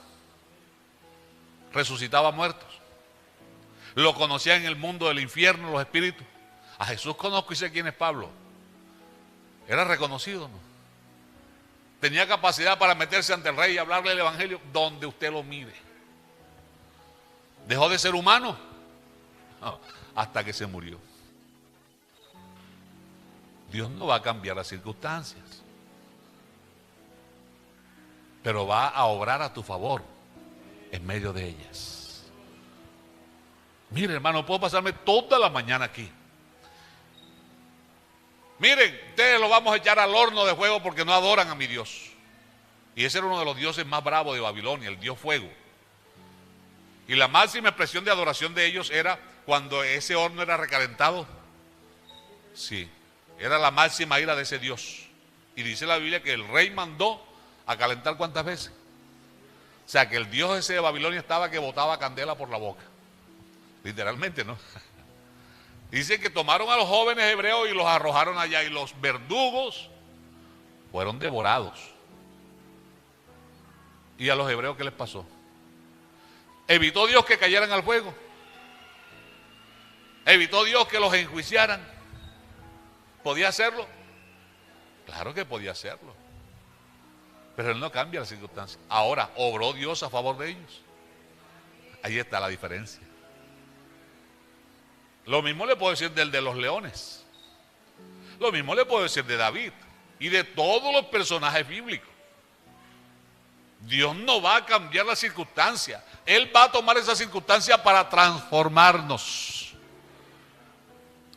Resucitaba muertos. Lo conocía en el mundo del infierno, los espíritus. A Jesús conozco y sé quién es Pablo. Era reconocido, ¿no? Tenía capacidad para meterse ante el rey y hablarle el evangelio donde usted lo mire. ¿Dejó de ser humano? No, hasta que se murió. Dios no va a cambiar las circunstancias. pero va a obrar a tu favor en medio de ellas. Mire, hermano, puedo pasarme toda la mañana aquí. Miren, ustedes lo vamos a echar al horno de fuego porque no adoran a mi Dios. Y ese era uno de los dioses más bravos de Babilonia, el dios fuego. Y la máxima expresión de adoración de ellos era cuando ese horno era recalentado. Sí, era la máxima ira de ese dios. Y dice la Biblia que el rey mandó a calentar ¿cuántas veces? O sea, que el dios ese de Babilonia estaba que botaba candela por la boca. Literalmente, ¿no? Dice que tomaron a los jóvenes hebreos y los arrojaron allá, y los verdugos fueron devorados. ¿Y a los hebreos qué les pasó? ¿Evitó Dios que cayeran al fuego? ¿Evitó Dios que los enjuiciaran? ¿Podía hacerlo? Claro que podía hacerlo. Pero Él no cambia las circunstancias. Ahora, ¿obró Dios a favor de ellos? Ahí está la diferencia. Lo mismo le puedo decir del de los leones. Lo mismo le puedo decir de David y de todos los personajes bíblicos. Dios no va a cambiar la circunstancia. Él va a tomar esa circunstancia para transformarnos,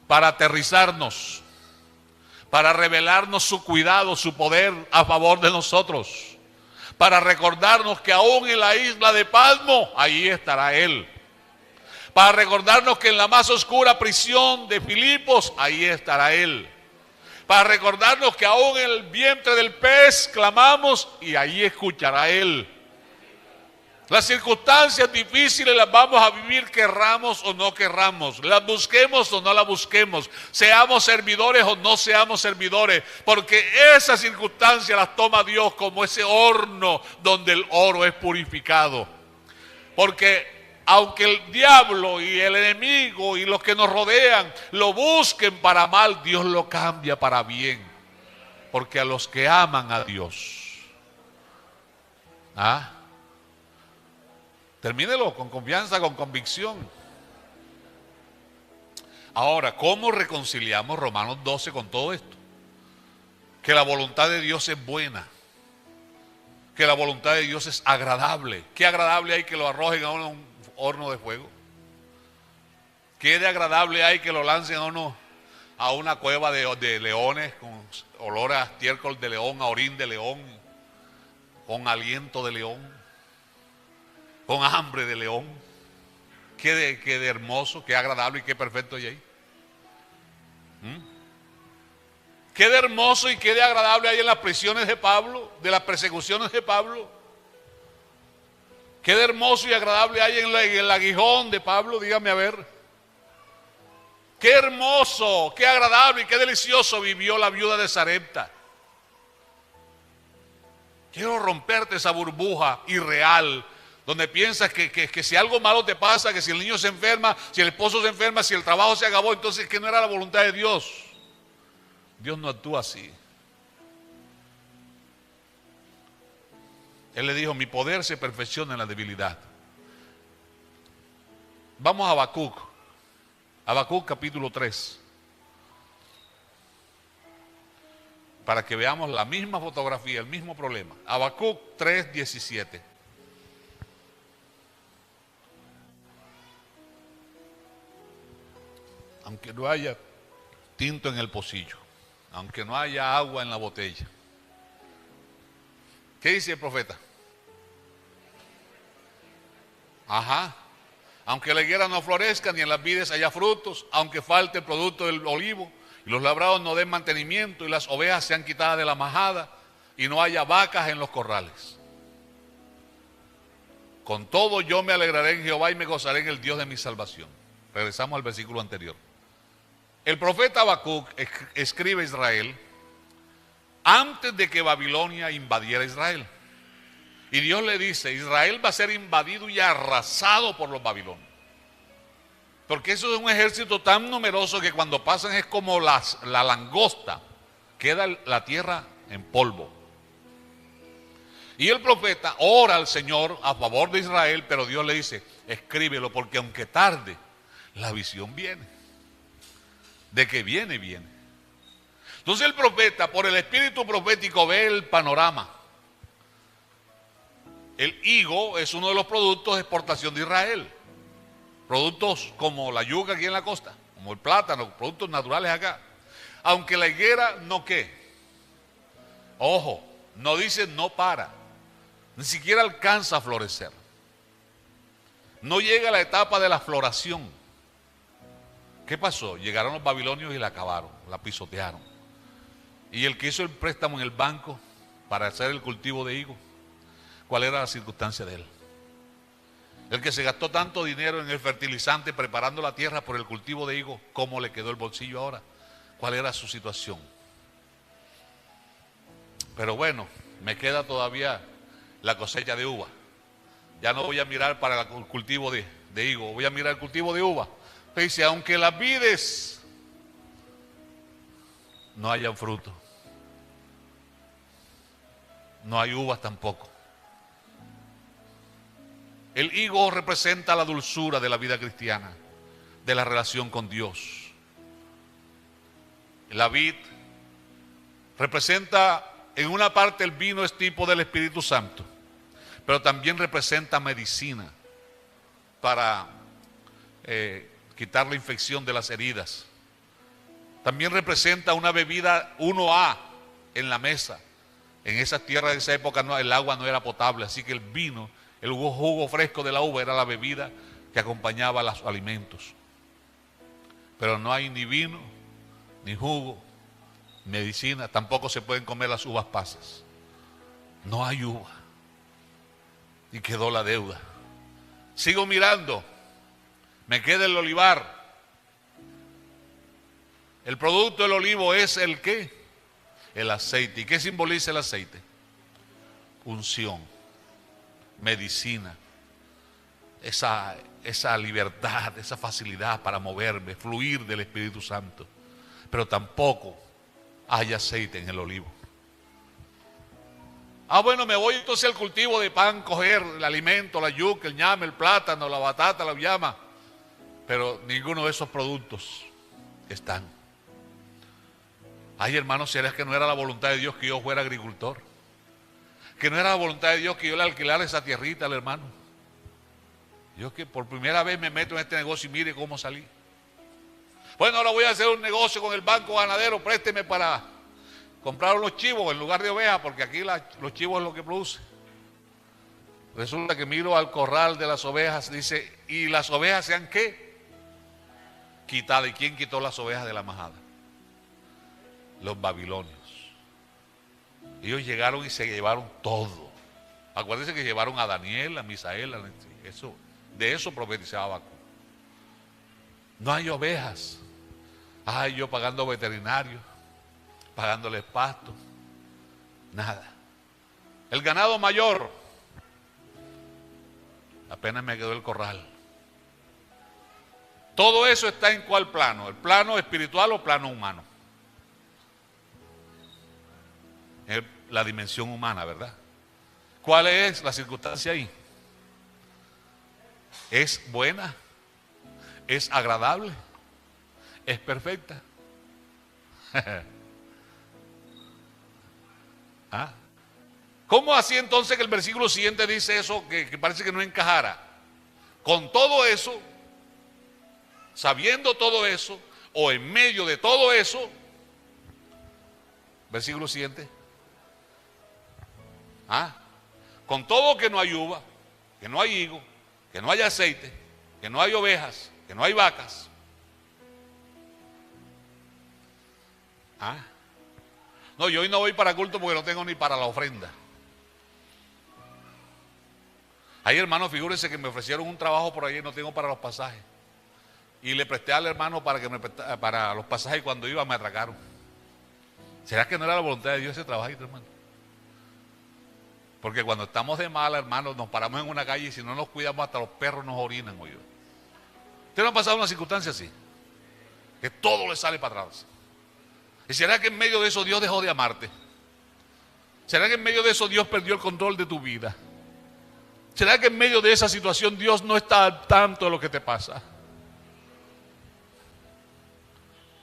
para aterrizarnos, para revelarnos su cuidado, su poder a favor de nosotros, para recordarnos que aún en la isla de Patmos, ahí estará Él. Para recordarnos que en la más oscura prisión de Filipos, ahí estará Él. Para recordarnos que aún en el vientre del pez clamamos y ahí escuchará Él. Las circunstancias difíciles las vamos a vivir, querramos o no querramos, las busquemos o no las busquemos, seamos servidores o no seamos servidores, porque esas circunstancias las toma Dios como ese horno donde el oro es purificado. Porque aunque el diablo y el enemigo y los que nos rodean lo busquen para mal, Dios lo cambia para bien. Porque a los que aman a Dios, termínelo con confianza, con convicción. Ahora, ¿cómo reconciliamos Romanos 12 con todo esto? Que la voluntad de Dios es buena, que la voluntad de Dios es agradable. ¿Qué agradable hay que lo arrojen a un horno de fuego? ¿Qué de agradable hay que lo lancen a uno a una cueva de leones con olor a estiércol de león, a orín de león, con aliento de león, con hambre de león? Qué de hermoso, qué agradable y qué perfecto hay ahí. Qué de hermoso y qué de agradable hay en las prisiones de Pablo, de las persecuciones de Pablo. Qué de hermoso y agradable hay en el aguijón de Pablo, dígame a ver. Qué hermoso, qué agradable y qué delicioso vivió la viuda de Sarepta. Quiero romperte esa burbuja irreal donde piensas que si algo malo te pasa, que si el niño se enferma, si el esposo se enferma, si el trabajo se acabó, entonces que no era la voluntad de Dios. Dios no actúa así. Él le dijo: mi poder se perfecciona en la debilidad. Vamos a Habacuc. Habacuc capítulo 3. Para que veamos la misma fotografía, el mismo problema. Habacuc 3:17. Aunque no haya tinto en el pocillo, aunque no haya agua en la botella. ¿Qué dice el profeta? Aunque la higuera no florezca, ni en las vides haya frutos, aunque falte el producto del olivo, y los labrados no den mantenimiento, y las ovejas sean quitadas de la majada, y no haya vacas en los corrales. Con todo yo me alegraré en Jehová y me gozaré en el Dios de mi salvación. Regresamos al versículo anterior. El profeta Habacuc escribe a Israel antes de que Babilonia invadiera Israel. Y Dios le dice: Israel va a ser invadido y arrasado por los babilonios. Porque eso es un ejército tan numeroso que cuando pasan es como la langosta. Queda la tierra en polvo. Y el profeta ora al Señor a favor de Israel, pero Dios le dice: escríbelo, porque aunque tarde, la visión viene. De que viene, viene. Entonces el profeta, por el espíritu profético, ve el panorama. El higo es uno de los productos de exportación de Israel. Productos como la yuca aquí en la costa, como el plátano, productos naturales acá. Aunque la higuera no qué. Ojo, no dice no para. Ni siquiera alcanza a florecer. No llega a la etapa de la floración. ¿Qué pasó? Llegaron los babilonios y la acabaron, la pisotearon. Y el que hizo el préstamo en el banco para hacer el cultivo de higo, ¿cuál era la circunstancia de él? El que se gastó tanto dinero en el fertilizante preparando la tierra por el cultivo de higo, ¿cómo le quedó el bolsillo ahora? ¿Cuál era su situación? Pero bueno, me queda todavía la cosecha de uva. Ya no voy a mirar para el cultivo de higo, voy a mirar el cultivo de uva. Dice, aunque las vides no hayan fruto, no hay uvas tampoco. El higo representa la dulzura de la vida cristiana, de la relación con Dios. La vid representa, en una parte el vino es tipo del Espíritu Santo, pero también representa medicina para quitar la infección de las heridas. También representa una bebida 1A en la mesa. En esas tierras de esa época el agua no era potable, así que el vino, el jugo fresco de la uva era la bebida que acompañaba a los alimentos. Pero no hay ni vino, ni jugo, medicina, tampoco se pueden comer las uvas pasas. No hay uva. Y quedó la deuda. Sigo mirando. Me queda el olivar. El producto del olivo es el ¿qué? El aceite. ¿Y qué simboliza el aceite? Unción, medicina, esa libertad, esa facilidad para moverme, fluir del Espíritu Santo. Pero tampoco hay aceite en el olivo. Bueno, me voy entonces al cultivo de pan, coger el alimento, la yuca, el ñame, el plátano, la batata, la llama. Pero ninguno de esos productos están. Ay, hermanos, ¿será que no era la voluntad de Dios que yo fuera agricultor? Que no era la voluntad de Dios que yo le alquilara esa tierrita al hermano. Yo que por primera vez me meto en este negocio y mire cómo salí. Bueno, ahora voy a hacer un negocio con el banco ganadero, présteme para comprar unos chivos en lugar de ovejas, porque aquí los chivos es lo que produce. Resulta que miro al corral de las ovejas, dice, ¿y las ovejas se han qué? Quitadas. ¿Y quién quitó las ovejas de la majada? Los babilonios. Ellos llegaron y se llevaron todo. Acuérdense que llevaron a Daniel, a Misael, de eso profetizaba Habacuc. No hay ovejas. Ay, yo pagando veterinarios, pagándoles pasto, nada. El ganado mayor, apenas me quedó el corral. Todo eso está en ¿cuál plano? ¿El plano espiritual o plano humano? La dimensión humana, ¿verdad? ¿Cuál es la circunstancia ahí? ¿Es buena? ¿Es agradable? ¿Es perfecta? ¿Ah? ¿Cómo así entonces que el versículo siguiente dice eso que parece que no encajara? Con todo eso, sabiendo todo eso, o en medio de todo eso, versículo siguiente. Con todo que no hay uva, que no hay higo, que no hay aceite, que no hay ovejas, que no hay vacas. No, yo hoy no voy para culto porque no tengo ni para la ofrenda. Ahí, hermano, figúrense que me ofrecieron un trabajo por ahí y no tengo para los pasajes. Y le presté al hermano para los pasajes y cuando iba me atracaron. ¿Será que no era la voluntad de Dios ese trabajito, hermano? Porque cuando estamos de mala, hermano, nos paramos en una calle y si no nos cuidamos hasta los perros nos orinan, oye. ¿Usted no ha pasado una circunstancia así? Que todo le sale para atrás. ¿Y será que en medio de eso Dios dejó de amarte? ¿Será que en medio de eso Dios perdió el control de tu vida? ¿Será que en medio de esa situación Dios no está al tanto de lo que te pasa?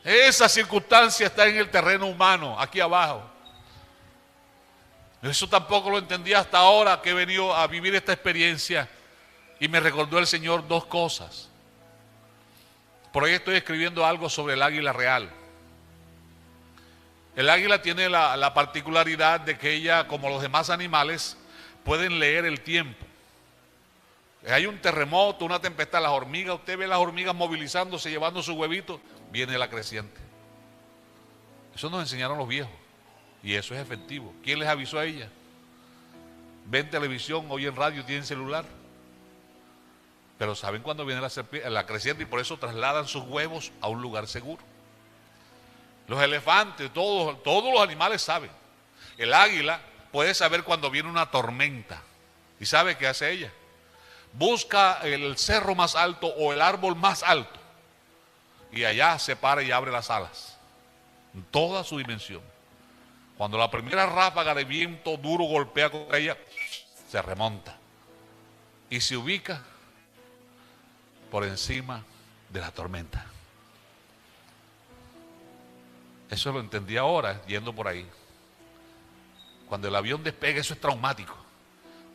Esa circunstancia está en el terreno humano, aquí abajo. Eso tampoco lo entendí hasta ahora que he venido a vivir esta experiencia y me recordó el Señor dos cosas. Por ahí estoy escribiendo algo sobre el águila real. El águila tiene la particularidad de que ella, como los demás animales, pueden leer el tiempo. Hay un terremoto, una tempestad, las hormigas, usted ve las hormigas movilizándose, llevando sus huevitos, viene la creciente. Eso nos enseñaron los viejos y eso es efectivo. ¿Quién les avisó a ella? Ven televisión, oyen radio, tienen celular. Pero saben cuándo viene la creciente y por eso trasladan sus huevos a un lugar seguro. Los elefantes, todos los animales saben. El águila puede saber cuando viene una tormenta. ¿Y sabe qué hace ella? Busca el cerro más alto o el árbol más alto y allá se para y abre las alas en toda su dimensión. Cuando la primera ráfaga de viento duro golpea contra ella, se remonta y se ubica por encima de la tormenta. Eso lo entendí ahora yendo por ahí. Cuando el avión despega, eso es traumático.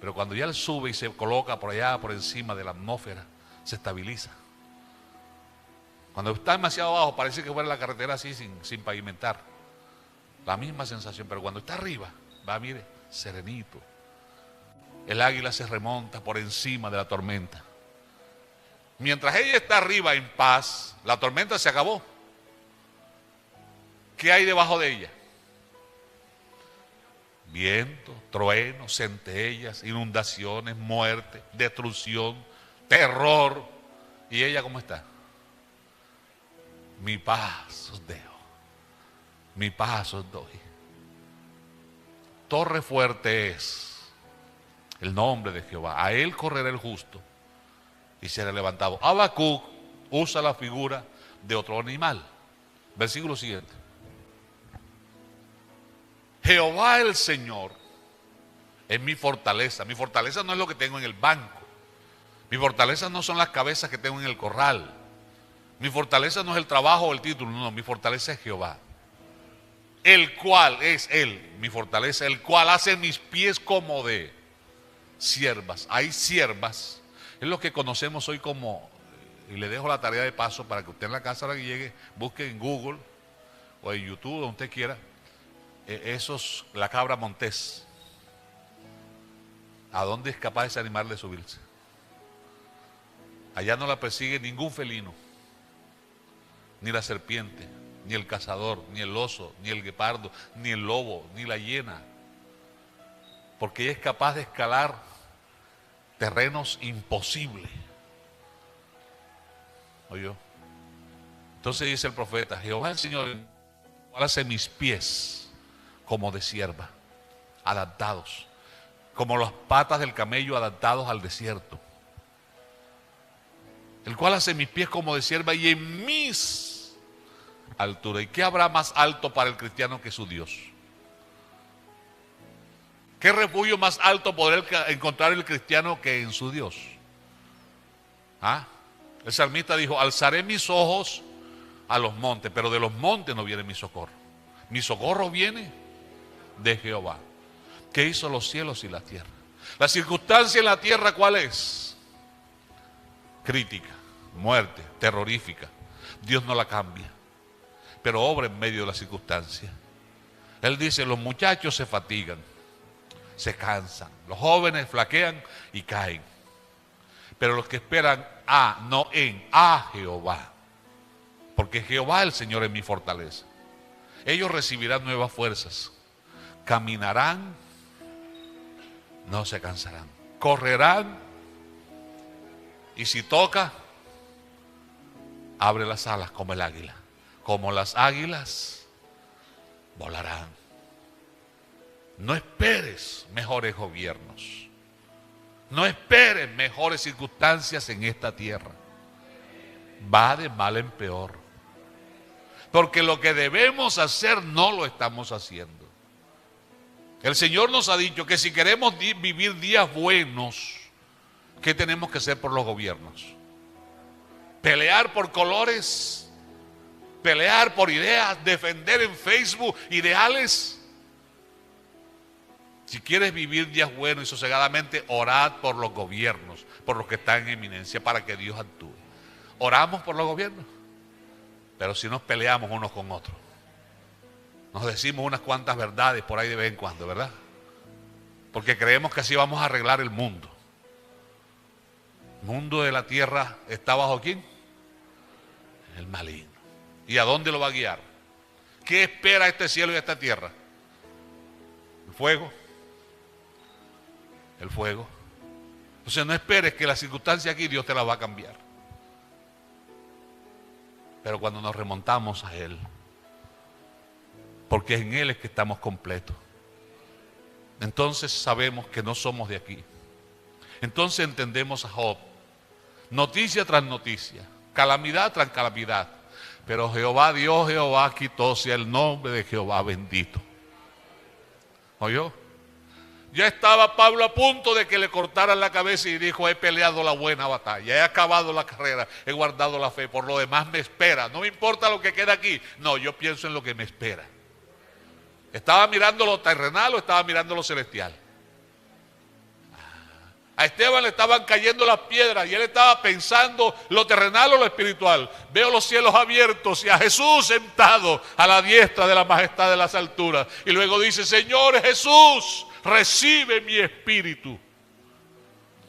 Pero cuando ya él sube y se coloca por allá, por encima de la atmósfera, se estabiliza. Cuando está demasiado abajo, parece que fuera la carretera así sin pavimentar. La misma sensación, pero cuando está arriba, va, mire, serenito. El águila se remonta por encima de la tormenta. Mientras ella está arriba en paz, la tormenta se acabó. ¿Qué hay debajo de ella? Viento, truenos, centellas, inundaciones, muerte, destrucción, terror. ¿Y ella cómo está? Mi paz os dejo, mi paz os doy. Torre fuerte es el nombre de Jehová. A él correrá el justo y será levantado. Habacuc usa la figura de otro animal. Versículo siguiente. Jehová el Señor es mi fortaleza. Mi fortaleza no es lo que tengo en el banco. Mi fortaleza no son las cabezas que tengo en el corral. Mi fortaleza no es el trabajo o el título. No, mi fortaleza es Jehová. El cual es Él, mi fortaleza, el cual hace mis pies como de siervas. Hay siervas. Es lo que conocemos hoy como, y le dejo la tarea de paso para que usted en la casa ahora que llegue, busque en Google o en YouTube, donde usted quiera, la cabra montés. ¿A dónde es capaz ese animal de subirse? Allá no la persigue ningún felino, ni la serpiente, ni el cazador, ni el oso, ni el guepardo, ni el lobo, ni la hiena, porque ella es capaz de escalar terrenos imposibles. ¿Oyó? Entonces dice el profeta: Jehová el Señor hace mis pies como de sierva, adaptados, como las patas del camello adaptados al desierto. El cual hace mis pies como de sierva y en mis alturas. ¿Y qué habrá más alto para el cristiano que su Dios? ¿Qué refugio más alto podrá encontrar el cristiano que en su Dios? ¿Ah? El salmista dijo: alzaré mis ojos a los montes, pero de los montes no viene mi socorro. Mi socorro viene de Jehová, que hizo los cielos y la tierra. La circunstancia en la tierra, ¿cuál es? Crítica, muerte, terrorífica. Dios no la cambia, pero obra en medio de la circunstancia. Él dice: los muchachos se fatigan, se cansan, los jóvenes flaquean y caen, pero los que esperan no en Jehová, porque Jehová el Señor es mi fortaleza. Ellos recibirán nuevas fuerzas, caminarán, no se cansarán, correrán y si toca, abre las alas como el águila, como las águilas volarán. No esperes mejores gobiernos, no esperes mejores circunstancias en esta tierra. Va de mal en peor, porque lo que debemos hacer no lo estamos haciendo. El Señor nos ha dicho que si queremos vivir días buenos, ¿qué tenemos que hacer por los gobiernos? Pelear por colores, pelear por ideas, defender en Facebook ideales. Si quieres vivir días buenos y sosegadamente, orad por los gobiernos, por los que están en eminencia, para que Dios actúe. Oramos por los gobiernos, pero si nos peleamos unos con otros, nos decimos unas cuantas verdades por ahí de vez en cuando, ¿verdad? Porque creemos que así vamos a arreglar el mundo. El mundo de la tierra está bajo ¿quién? El maligno. ¿Y a dónde lo va a guiar? ¿Qué espera este cielo y esta tierra? El fuego. El fuego. Entonces no esperes que la circunstancia aquí Dios te la va a cambiar. Pero cuando nos remontamos a Él, porque en Él es que estamos completos, entonces sabemos que no somos de aquí. Entonces entendemos a Job, noticia tras noticia, calamidad tras calamidad, pero Jehová Dios, Jehová quitó, sea el nombre de Jehová bendito. ¿Oyó? Ya estaba Pablo a punto de que le cortaran la cabeza y dijo: he peleado la buena batalla, he acabado la carrera, he guardado la fe, por lo demás me espera. No me importa lo que queda aquí, no, yo pienso en lo que me espera. ¿Estaba mirando lo terrenal o estaba mirando lo celestial? A Esteban le estaban cayendo las piedras y él estaba pensando lo terrenal o lo espiritual. Veo los cielos abiertos y a Jesús sentado a la diestra de la majestad de las alturas. Y luego dice: Señor Jesús, recibe mi espíritu.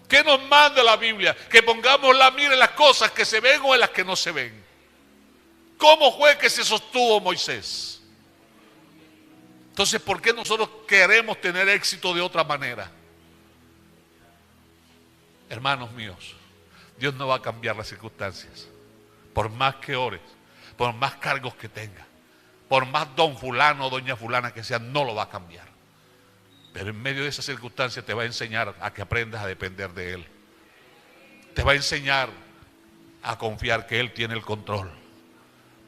¿Qué nos manda la Biblia? Que pongamos la mira en las cosas que se ven o en las que no se ven. ¿Cómo fue que se sostuvo Moisés? Entonces, ¿por qué nosotros queremos tener éxito de otra manera? Hermanos míos, Dios no va a cambiar las circunstancias. Por más que ores, por más cargos que tenga, por más don fulano o doña fulana que sea, no lo va a cambiar. Pero en medio de esas circunstancias te va a enseñar a que aprendas a depender de Él. Te va a enseñar a confiar que Él tiene el control.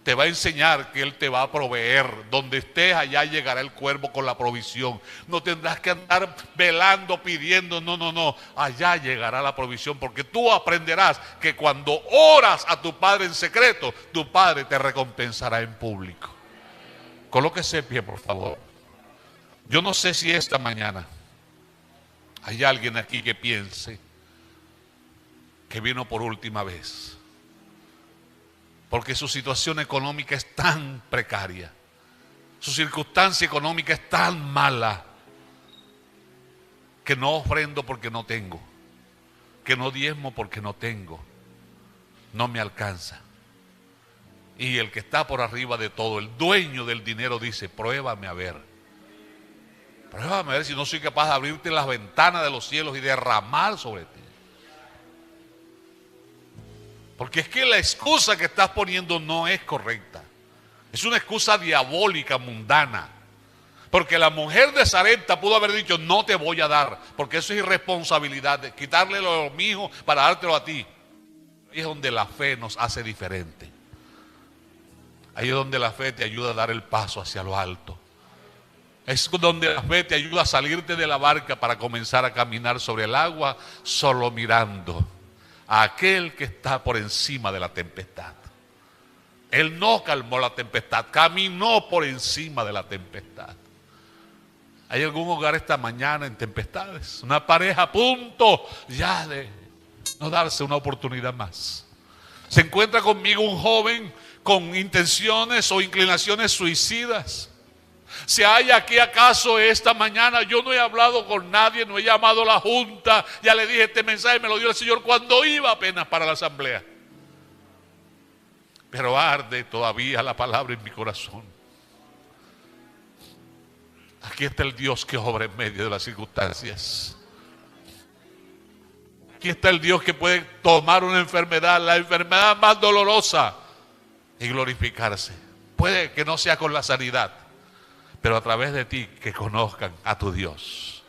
Te va a enseñar que Él te va a proveer. Donde estés, allá llegará el cuervo con la provisión. No tendrás que andar velando, pidiendo. No. Allá llegará la provisión, porque tú aprenderás que cuando oras a tu Padre en secreto, tu Padre te recompensará en público. Colóquese de pie, por favor. Yo no sé si esta mañana hay alguien aquí que piense que vino por última vez, porque su situación económica es tan precaria, su circunstancia económica es tan mala, que no ofrendo porque no tengo, que no diezmo porque no tengo, no me alcanza. Y el que está por arriba de todo, el dueño del dinero, dice: pruébame a ver. Pruébame a ver si no soy capaz de abrirte las ventanas de los cielos y derramar sobre ti. Porque es que la excusa que estás poniendo no es correcta. Es una excusa diabólica, mundana. Porque la mujer de Sarepta pudo haber dicho: no te voy a dar, porque eso es irresponsabilidad, de quitarle lo mío para dártelo a ti. Ahí es donde la fe nos hace diferente. Ahí es donde la fe te ayuda a dar el paso hacia lo alto. Es donde la fe te ayuda a salirte de la barca para comenzar a caminar sobre el agua, solo mirando a aquel que está por encima de la tempestad. Él no calmó la tempestad, caminó por encima de la tempestad. ¿Hay algún hogar esta mañana en tempestades? Una pareja a punto ya de no darse una oportunidad más. Se encuentra conmigo un joven con intenciones o inclinaciones suicidas. ¿Se halla aquí acaso esta mañana? Yo no he hablado con nadie, no he llamado a la junta. Ya le dije, este mensaje me lo dio el Señor cuando iba apenas para la asamblea. Pero arde todavía la palabra en mi corazón. Aquí está el Dios que obra en medio de las circunstancias. Aquí está el Dios que puede tomar una enfermedad, la enfermedad más dolorosa, y glorificarse. Puede que no sea con la sanidad, pero a través de ti que conozcan a tu Dios.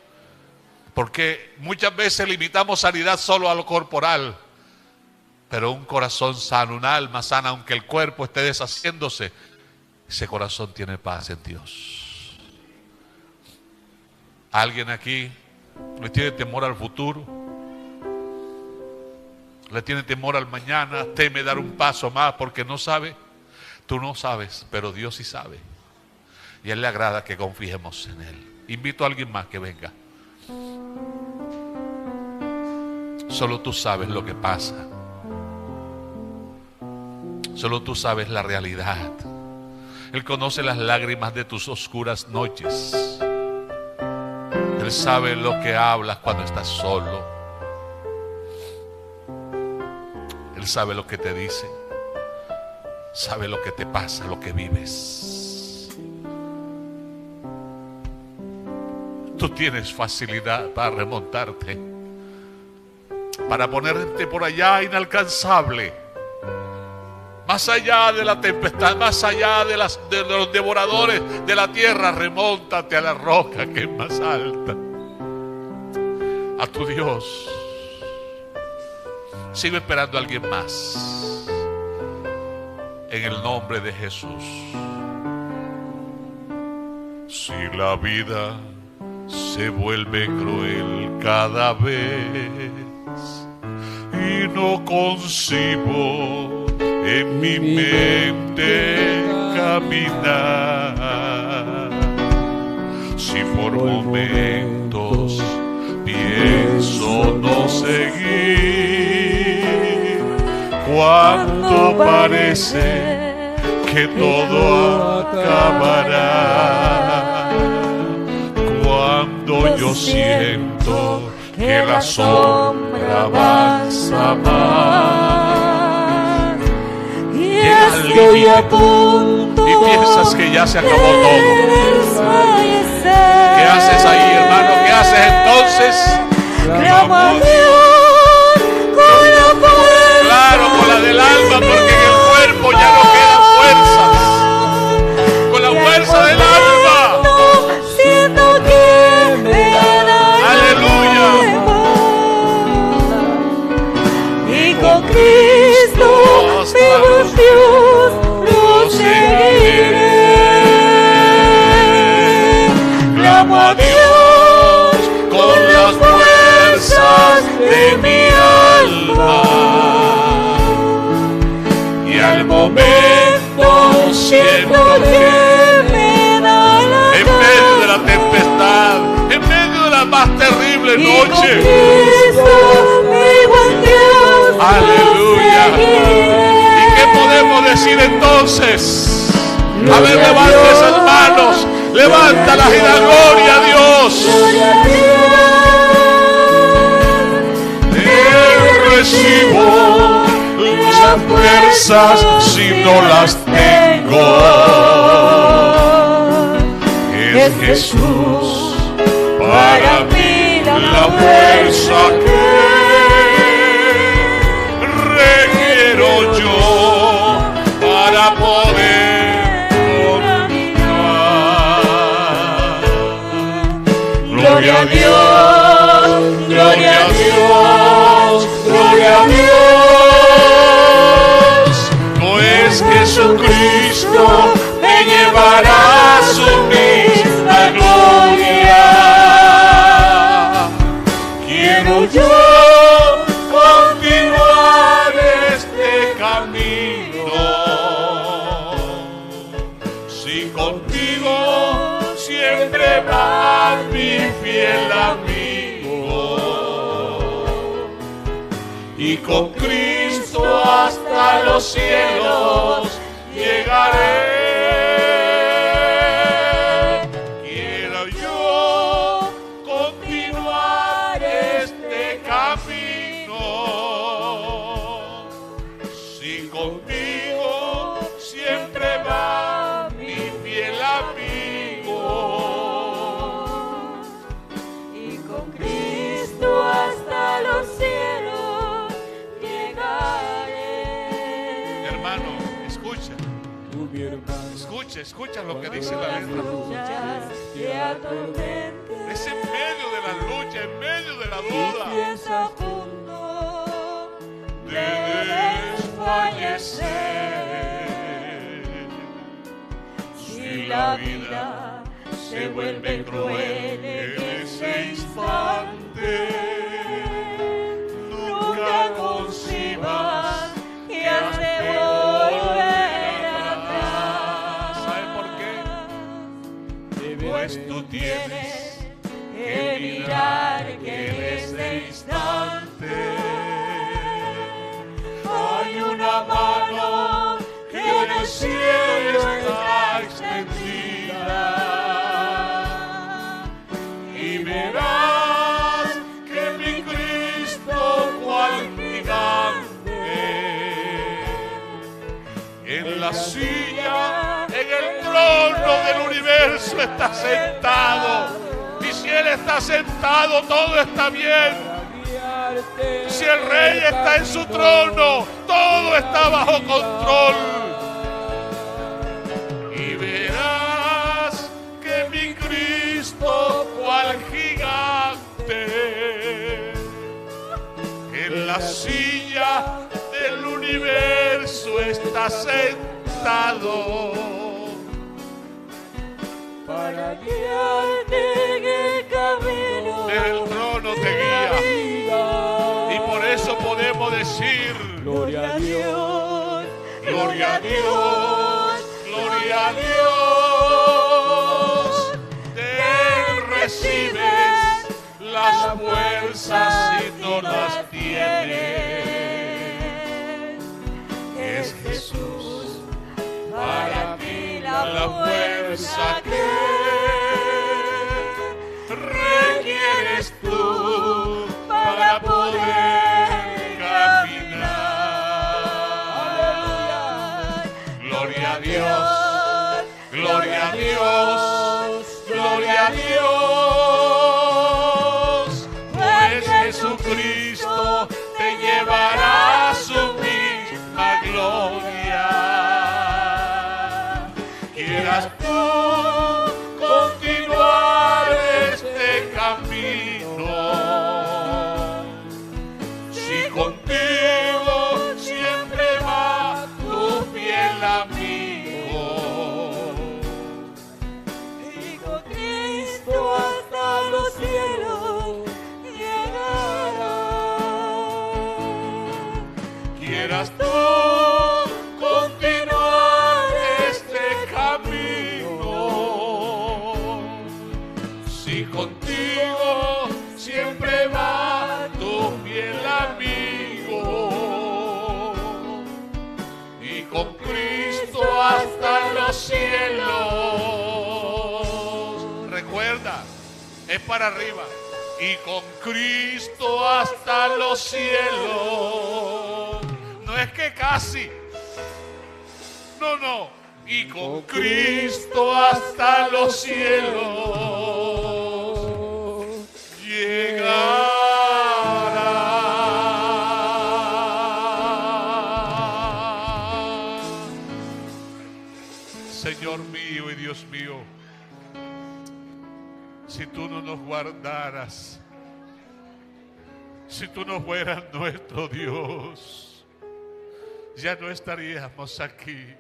Porque muchas veces limitamos sanidad solo a lo corporal, pero un corazón sano, un alma sana, aunque el cuerpo esté deshaciéndose, ese corazón tiene paz en Dios. ¿Alguien aquí le tiene temor al futuro? ¿Le tiene temor al mañana? ¿Teme dar un paso más porque no sabe? Tú no sabes, pero Dios sí sabe. Y a Él le agrada que confiemos en Él. Invito a alguien más que venga. Solo tú sabes lo que pasa. Solo tú sabes la realidad. Él conoce las lágrimas de tus oscuras noches. Él sabe lo que hablas cuando estás solo. Él sabe lo que te dice. Sabe lo que te pasa, lo que vives. Tú tienes facilidad para remontarte, para ponerte por allá inalcanzable, más allá de la tempestad, más allá de los devoradores de la tierra. Remóntate a la roca que es más alta, a tu Dios. Sigo esperando a alguien más. En el nombre de Jesús. Si la vida se vuelve cruel cada vez y no concibo en mi mente caminar, si por momentos pienso no seguir, cuando parece que todo acabará, cuando yo siento que la sombra avanza más y estoy a punto y piensas que ya se acabó todo. ¿Qué haces ahí, hermano? ¿Qué haces entonces? Clamo a Dios con la fuerza, claro, con la del alma, porque en el cuerpo ya no quedan fuerzas. Con la fuerza del alma. siento que me da. Aleluya. Y con Cristo vivo en Dios, proseguiré. Clamo a Dios con las fuerzas de mi alma, y al momento siento que me da la en medio de la tempestad, en medio de la más terrible y con noche, Cristo vivo en Dios, aleluya. proseguiré. ¿Y qué podemos decir entonces? A ver, levanta esas manos, levántalas y da gloria a Dios. Gloria a Dios. Recibo las fuerzas si no las tengo. Es Jesús para mí la fuerza que requiero yo para poder caminar. Gloria a Dios, gloria a Dios, gloria a Dios. No es Jesucristo me llevará a su misma gloria. Quiero yo continuar este camino. Si contigo siempre va mi fiel amigo, y con Cristo hasta los cielos llegaré. Quiero yo continuar este camino. Si contigo siempre va mi fiel amigo, Y con Cristo hasta los cielos llegaré. hermano, escucha. Escucha lo que dice la letra. Que atormenten, Es en medio de la lucha, en medio de la duda, pies a punto de desfallecer. Si la vida se vuelve cruel en ese instante, nunca concibas que has de volver atrás. ¿Sabe por qué? pues tú tienes que mirar que en este instante hay una mano que en el cielo está extendida, y verás que mi Cristo cual gigante en la silla, en el trono del universo está sentado. Y si Él está sentado, todo está bien. Si el Rey está en su trono, todo está bajo control. Y verás que mi Cristo, cual gigante, en la silla del universo está sentado para guiarte en el camino. El trono te guía. Y por eso podemos decir: gloria a Dios, gloria a Dios, gloria a Dios. De Él recibes las fuerzas y no las tienes. Es Jesús para ti la fuerza que requieres tú para poder caminar. Gloria a Dios, gloria a Dios, gloria a Dios. Pues Jesucristo te llevará a su misma gloria. Quieras tú continuar este camino, si contigo siempre va tu fiel amigo, y con Cristo hasta los cielos llegará. quieras tú continuar este camino, si contigo siempre va tu fiel amigo, y con Cristo hasta los cielos. Recuerda, es para arriba. Y con Cristo hasta los cielos. No es que casi. No, no. Y con Cristo hasta los cielos llegará. Señor mío y Dios mío, si tú no nos guardaras, si tú no fueras nuestro Dios, ya no estaríamos aquí.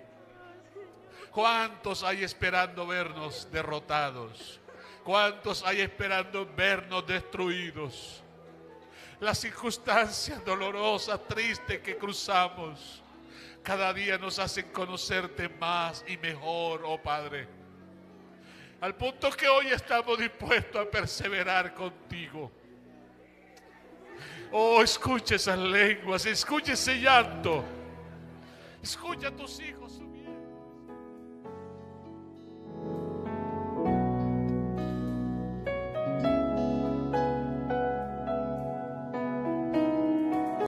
¿Cuántos hay esperando vernos derrotados? ¿Cuántos hay esperando vernos destruidos? Las circunstancias dolorosas, tristes que cruzamos, cada día nos hacen conocerte más y mejor, oh Padre. Al punto que hoy estamos dispuestos a perseverar contigo. Oh, escucha esas lenguas, escucha ese llanto. Escucha a tus hijos.